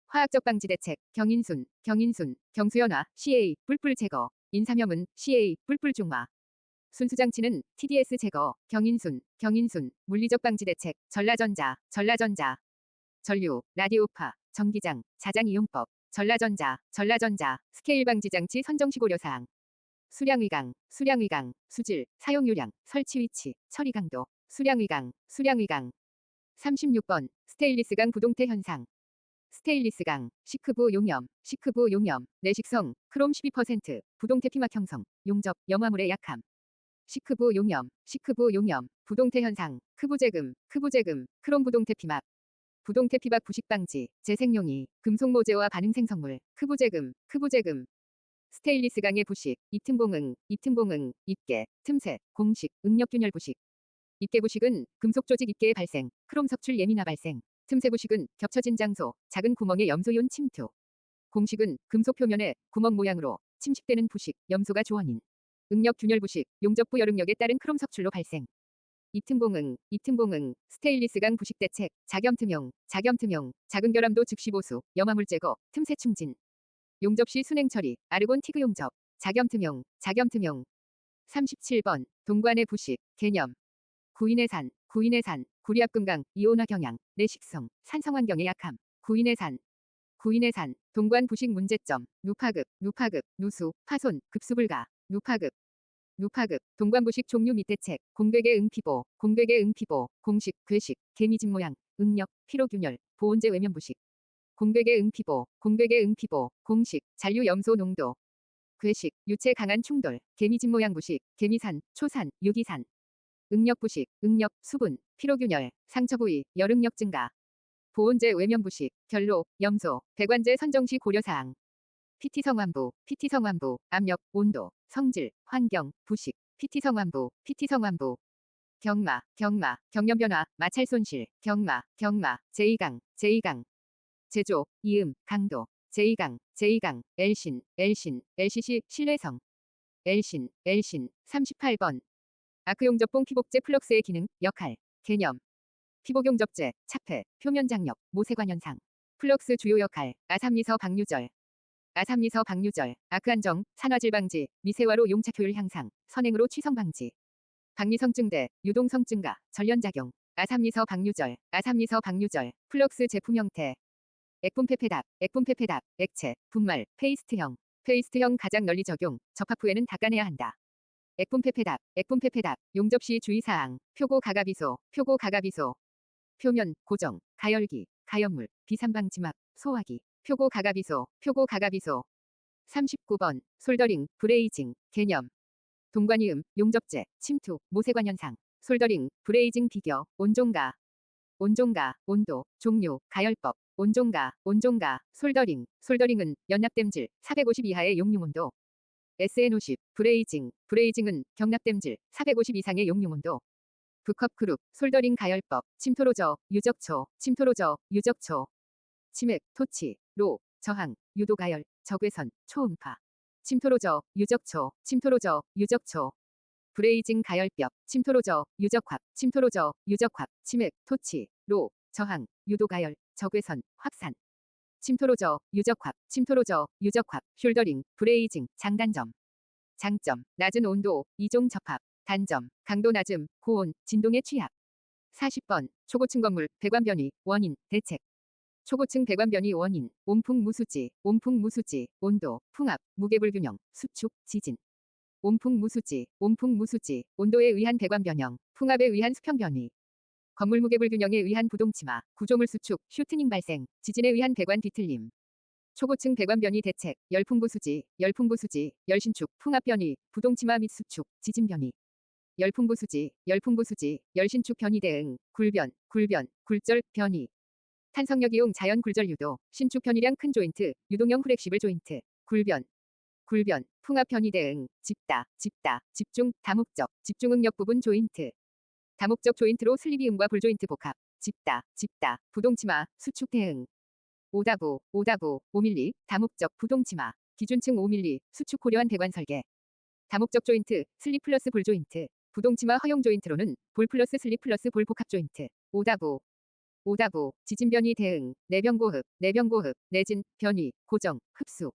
화학적 방지 대책, 경인순, 경인순, 경수연화, CA, 뿔뿔 제거, 인삼염은 CA, 뿔뿔 중화. 순수장치는 TDS 제거, 경인순, 경인순, 물리적 방지 대책, 전라전자, 전라전자. 전류, 라디오파, 전기장, 자장 이용법, 전라전자, 전라전자, 스케일 방지 장치 선정시 고려사항. 수량위강, 수량위강, 수질, 사용유량, 설치 위치, 처리 강도, 수량위강, 수량위강. 36번, 스테인리스강 부동태 현상. 스테인리스강, 시크부 용염, 시크부 용염, 내식성, 크롬 12%, 부동태 피막 형성, 용접, 염화물의 약함. 시크부 용염, 시크부 용염, 부동태 현상, 크부재금, 크부재금, 크롬 부동태 피막. 부동태 피박 부식 방지, 재생용이, 금속 모재와 반응 생성물, 크부재금, 크부재금. 스테인리스강의 부식, 입틈공응, 입틈공응, 입계, 틈새, 공식, 응력균열 부식. 입계 부식은 금속 조직 입계의 발생, 크롬 석출 예민화 발생. 틈새 부식은 겹쳐진 장소, 작은 구멍의 염소이온 침투. 공식은 금속 표면에 구멍 모양으로 침식되는 부식, 염소가 조원인. 응력균열 부식, 용접부 열응력에 따른 크롬 석출로 발생. 입틈공응, 입틈공응, 스테인리스강 부식 대책, 자겸틈용, 자겸틈용, 작은 결함도 즉시 보수, 염화물 제거, 틈새 충진. 용접 시 순행 처리, 아르곤 티그 용접, 자겸틈용, 자겸틈용. 37번, 동관의 부식, 개념. 구인의 산, 구인의 산, 구리압금강, 이온화 경향, 내식성, 산성 환경의 약함, 구인의 산. 구인의 산, 동관 부식 문제점, 누파급, 누파급, 누수, 파손, 급수불가, 누파급. 누파급, 동관부식 종류 및 대책, 공백의 응피보, 공백의 응피보, 공식, 괴식, 개미집 모양, 응력, 피로균열, 보온제 외면부식. 공백의 응피보, 공백의 응피보, 공식, 잔류 염소 농도. 괴식, 유체 강한 충돌, 개미집 모양 부식, 개미산, 초산, 유기산. 응력부식, 응력, 수분, 피로균열, 상처 부위, 열응력 증가. 보온제 외면부식, 결로, 염소, 배관제 선정시 고려사항. PT 성환부, PT 성환부, 압력, 온도, 성질, 환경, 부식, PT 성환부, PT 성환부. 경마, 경마, 경련 변화, 마찰 손실, 경마, 경마, 제2강, 제2강. 제조, 이음, 강도, 제2강, 제2강, 엘신, 엘신, LCC, 신뢰성. 엘신, 엘신, 38번. 아크용접봉 피복제 플럭스의 기능, 역할, 개념. 피복용접제, 차폐, 표면 장력, 모세관 현상. 플럭스 주요 역할, 아삼리서 방류절. 아삼리서 방류절, 아크안정, 산화질 방지, 미세화로 용착 효율 향상, 선행으로 취성 방지. 박리성 증대, 유동성 증가, 전련작용. 아삼리서 방류절, 아삼리서 방류절, 플럭스 제품 형태. 액분페페답, 액분페페답, 액체, 분말, 페이스트형. 페이스트형 가장 널리 적용, 접합 후에는 닦아내야 한다. 액분페페답, 액분페페답, 용접 시 주의사항, 표고 가가비소, 표고 가가비소. 표면, 고정, 가열기, 가염물, 비산방지막, 소화기. 표고 가가비소, 표고 가가비소. 39번, 솔더링, 브레이징, 개념. 동관이음, 용접제, 침투, 모세관 현상. 솔더링, 브레이징 비교, 온종가. 온종가, 온도, 종류, 가열법. 온종가, 온종가, 솔더링. 솔더링은 연납댐질, 450 이하의 용융 온도. SN50, 브레이징. 브레이징은 경납댐질, 450 이상의 용융 온도. 부컵 그룹, 솔더링 가열법, 침토로저, 유적초, 침토로저, 유적초. 치맥, 토치, 로, 저항, 유도 가열, 적외선, 초음파. 침토로저, 유적초, 침토로저, 유적초. 브레이징 가열벽, 침토로저, 유적합, 침토로저, 유적합, 치맥, 토치, 로, 저항, 유도 가열, 적외선, 확산. 침토로저, 유적합, 침토로저, 유적합, 숄더링, 브레이징, 장단점. 장점, 낮은 온도, 이종 접합. 단점, 강도 낮음, 고온, 진동의 취약. 40번, 초고층 건물, 배관 변이, 원인, 대책. 초고층 배관 변이 원인, 온풍 무수지, 온풍 무수지, 온도, 풍압, 무게 불균형, 수축, 지진. 온풍 무수지, 온풍 무수지, 온도에 의한 배관 변형, 풍압에 의한 수평 변이. 건물 무게 불균형에 의한 부동치마, 구조물 수축, 슈트닝 발생, 지진에 의한 배관 뒤틀림. 초고층 배관 변이 대책, 열풍 부수지, 열풍 부수지, 열신축, 풍압 변이, 부동치마 및 수축, 지진 변이. 열풍부수지, 열풍부수지, 열신축 변이 대응, 굴변, 굴변, 굴절, 변이. 탄성력 이용 자연 굴절 유도, 신축 변이량 큰 조인트, 유동형 플렉시블 조인트, 굴변, 굴변, 풍합 변이 대응, 집다, 집다, 집중, 다목적, 집중응력 부분 조인트. 다목적 조인트로 슬리비움과 볼조인트 복합, 집다, 집다, 부동치마, 수축 대응. 오다부, 오다부, 5mm, 다목적, 부동치마, 기준층 5mm, 수축 고려한 배관 설계. 다목적 조인트, 슬립 플러스 볼 조인트, 부동치마 허용 조인트로는 볼 플러스 슬립 플러스 볼 복합 조인트. 오다부, 오다부, 지진 변이 대응, 내변 고흡, 내변 고흡, 내진, 변이, 고정, 흡수.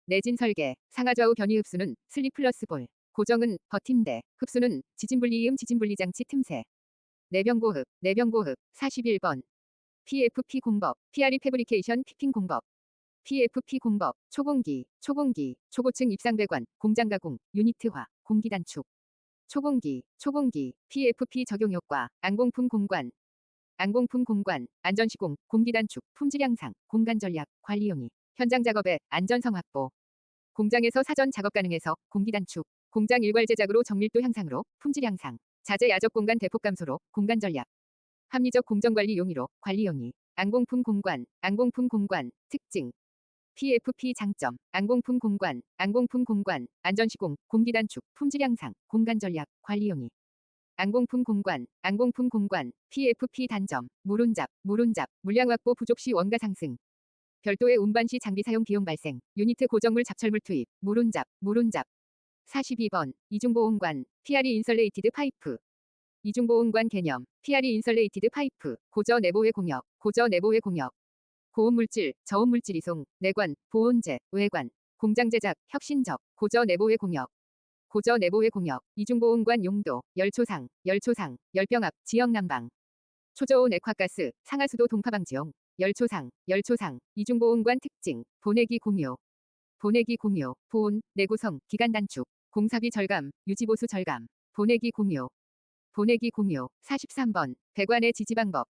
내진 설계, 상하좌우 변이 흡수는 슬립 플러스 볼, 고정은 버팀대, 흡수는 지진 분리이음 지진 분리 장치 틈새. 내변 고흡, 내변 고흡, 41번. PFP 공법, PRE 패브리케이션 피핑 공법. PFP 공법, 초공기, 초공기, 초고층 입상배관, 공장 가공, 유니트화, 공기 단축. 초공기, 초공기, PFP 적용 효과, 안공품 공관. 안공품 공관, 안전시공, 공기 단축, 품질 향상, 공간 전략, 관리 용이, 현장 작업의 안전성 확보. 공장에서 사전 작업 가능해서 공기 단축, 공장 일괄 제작으로 정밀도 향상으로 품질 향상, 자재 야적 공간 대폭 감소로 공간 전략. 합리적 공정관리 용이로 관리 용이, 안공품 공관, 안공품 공관, 특징. PFP 장점, 안공품 공관, 안공품 공관, 안전시공, 공기 단축, 품질 향상, 공간 전략, 관리 용이. 안공품 공관, 안공품 공관, PFP 단점, 물운잡, 물운잡, 물량 확보 부족 시 원가 상승. 별도의 운반 시 장비 사용 비용 발생, 유니트 고정물 잡철물 투입, 물운잡, 물운잡. 42번, 이중보온관, PRE 인설레이티드 파이프. 이중보온관 개념, PRE 인설레이티드 파이프, 고저 내보회 공역, 고저 내보회 공역. 고온물질, 저온물질 이송, 내관, 보온재, 외관, 공장 제작, 혁신적, 고저 내보회 공역. 고저 내보회 공역, 이중보온관 용도, 열초상, 열초상, 열병합, 지역난방. 초저온 액화가스, 상하수도 동파방지용, 열초상, 열초상, 이중보온관 특징, 보내기 공유. 보내기 공유, 보온, 내구성, 기간 단축, 공사비 절감, 유지보수 절감, 보내기 공유. 보내기 공유, 43번, 배관의 지지 방법.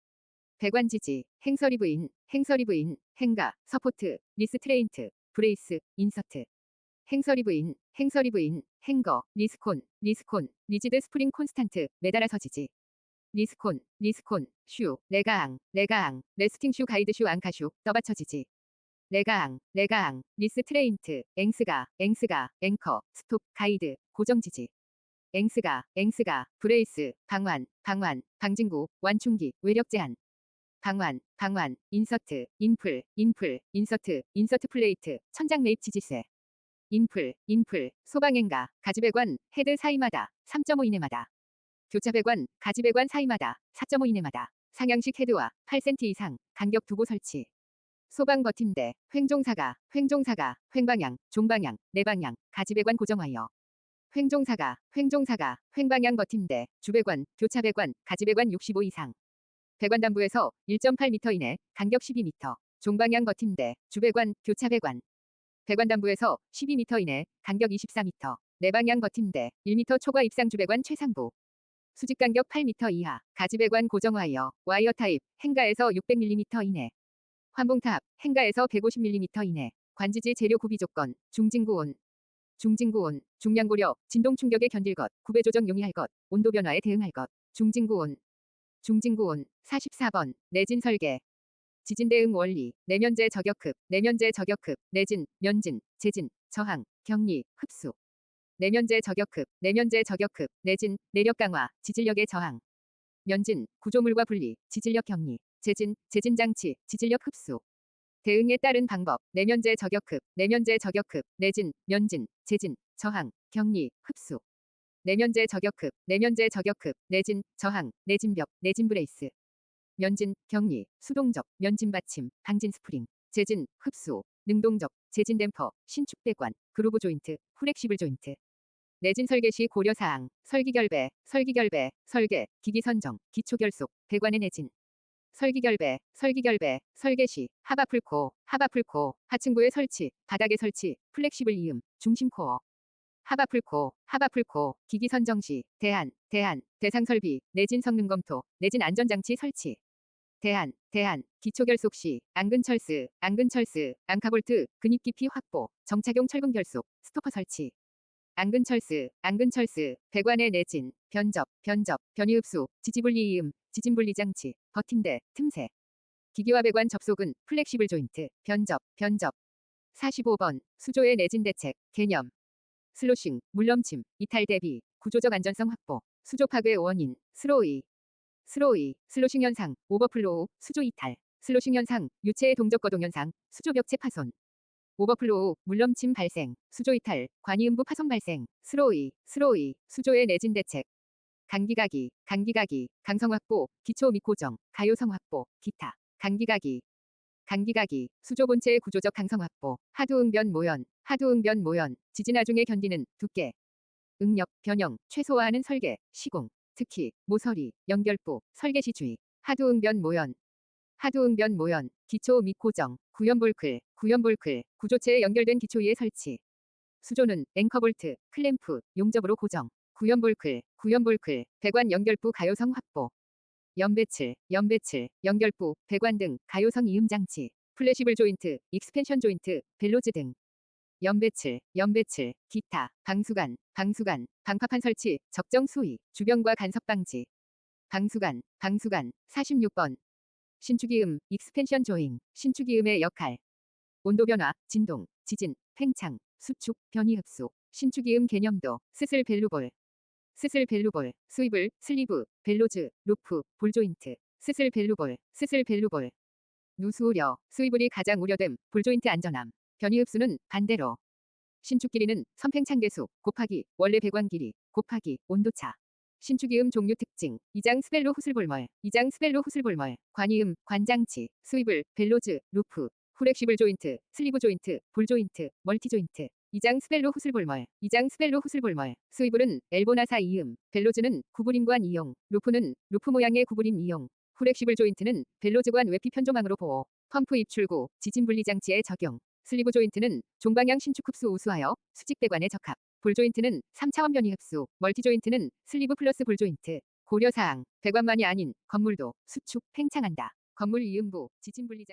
배관 지지, 행서리 부인, 행서리 부인, 행가, 서포트, 리스트레인트, 브레이스, 인서트. 행서리 부인, 행서리 부인, 행거, 리스콘, 리스콘, 리지드 스프링 콘스탄트, 매달아서 지지. 리스콘, 리스콘, 슈, 레가앙, 레가앙, 레스팅 슈 가이드 슈 앙카슈, 떠받쳐 지지. 레가앙, 레가앙, 리스트레인트, 앵스가, 앵스가, 앵커, 스톱, 가이드, 고정 지지. 앵스가, 앵스가, 브레이스, 방환, 방환, 방진구, 완충기, 외력 제한. 방환, 방환, 인서트, 인풀, 인풀, 인서트, 인서트 플레이트, 천장 매입 지지세. 인풀, 인풀, 소방행가, 가지배관, 헤드 사이마다, 3.5 이내마다. 교차배관, 가지배관 사이마다, 4.5 이내마다. 상향식 헤드와 8cm 이상, 간격 두고 설치. 소방 버팀대, 횡종사가, 횡종사가, 횡방향, 종방향, 내방향, 가지배관 고정하여. 횡종사가, 횡종사가, 횡방향 버팀대, 주배관, 교차배관, 가지배관 65 이상. 배관단부에서 1.8m 이내, 간격 12m. 종방향 버팀대, 주배관, 교차배관. 배관단부에서 12m 이내, 간격 24m. 내방향 버팀대, 1m 초과 입상 주배관 최상부. 수직 간격 8m 이하, 가지배관 고정와이어, 와이어 타입, 행가에서 600mm 이내. 환봉탑, 행가에서 150mm 이내. 관지지 재료 구비 조건, 중진구온. 중진구온, 중량 고려, 진동 충격에 견딜 것, 구배 조정 용이할 것, 온도 변화에 대응할 것. 중진구온. 중진구온, 44번, 내진 설계. 지진 대응 원리, 내면제 저격급, 내면제 저격급, 내진, 면진, 재진, 저항, 격리, 흡수. 내면제 저격급, 내면제 저격급, 내진, 내력 강화, 지질력의 저항. 면진, 구조물과 분리, 지질력 격리, 재진, 재진 장치, 지질력 흡수. 대응에 따른 방법, 내면제 저격급, 내면제 저격급, 내진, 면진, 재진, 저항, 격리, 흡수. 내면제 저격급, 내면제 저격급, 내진, 저항, 내진벽, 내진 브레이스. 면진, 격리, 수동적, 면진 받침, 방진 스프링, 재진, 흡수, 능동적, 재진 댐퍼, 신축 배관, 그루브 조인트, 후렉시블 조인트. 내진 설계 시 고려사항, 설기결배, 설기결배, 설계, 기기 선정, 기초 결속, 배관의 내진. 설기결배, 설기결배, 설계 시 하바풀코, 하바풀코, 하층부의 설치, 바닥의 설치, 플렉시블 이음, 중심 코어. 하바풀코, 하바풀코, 기기 선정 시 대안, 대안, 대상 설비, 내진 성능 검토, 내진 안전장치 설치. 대안, 대안, 기초 결속 시 안근철스, 안근철스, 앙카볼트, 근입 깊이 확보, 정착용 철근 결속, 스토퍼 설치. 안근철스, 배관의 내진, 변접, 변이흡수, 지지분리 이음, 지진분리장치, 버팀대, 틈새. 기기와 배관 접속은 플렉시블 조인트, 변접. 45번, 수조의 내진 대책, 개념. 슬로싱, 물넘침, 이탈 대비, 구조적 안전성 확보, 수조 파괴 원인, 스로이, 슬로싱 현상, 오버플로우, 수조 이탈, 슬로싱 현상, 유체의 동적 거동 현상, 수조 벽체 파손, 오버플로우, 물넘침 발생, 수조 이탈, 관이음부 파손 발생, 스로이, 수조의 내진 대책, 간기가기, 강성 확보, 기초 및 고정, 가요성 확보, 기타, 간기가기, 수조 본체의 구조적 강성 확보, 하두응변 모연, 지진 하중에 견디는 두께, 응력, 변형, 최소화하는 설계, 시공, 특히 모서리, 연결부, 설계 시주의, 하두응변 모연, 기초 및 고정, 구연볼클, 구조체에 연결된 기초 위에 설치. 수조는 앵커볼트, 클램프, 용접으로 고정, 구연볼클, 배관 연결부 가요성 확보. 연배칠, 연결부, 배관 등 가요성 이음 장치, 플래시블 조인트, 익스펜션 조인트, 벨로즈 등. 연배칠, 기타, 방수관, 방파판 설치, 적정 수위, 주변과 간섭 방지. 방수관, 46번. 신축이음, 익스펜션 조잉, 신축이음의 역할. 온도 변화, 진동, 지진, 팽창, 수축, 변이흡수, 신축이음 개념도, 스슬 벨루볼, 스위블, 슬리브, 벨로즈, 루프, 볼조인트, 스슬 벨루볼, 누수 우려, 스위블이 가장 우려됨, 볼조인트 안전함, 변이흡수는 반대로. 신축 길이는 선팽창 계수, 곱하기, 원래 배관 길이, 곱하기, 온도차. 신축이음 종류 특징, 이장 스벨로 후슬볼멀, 관이음, 관장치, 스위블, 벨로즈, 루프, 후렉시블 조인트, 슬리브 조인트, 볼 조인트, 멀티 조인트. 이장 스벨로 후슬볼멀, 스위블은 엘보나사 이음, 벨로즈는 구부림관 이용, 루프는 루프 모양의 구부림 이용, 후렉시블 조인트는 벨로즈관 외피 편조망으로 보호, 펌프 입출구, 지진 분리 장치에 적용. 슬리브 조인트는 종방향 신축 흡수 우수하여 수직 배관에 적합. 볼 조인트는 3차원 변이 흡수, 멀티 조인트는 슬리브 플러스 볼 조인트. 고려사항, 배관만이 아닌 건물도 수축, 팽창한다. 건물 이음부, 지진 분리 장치.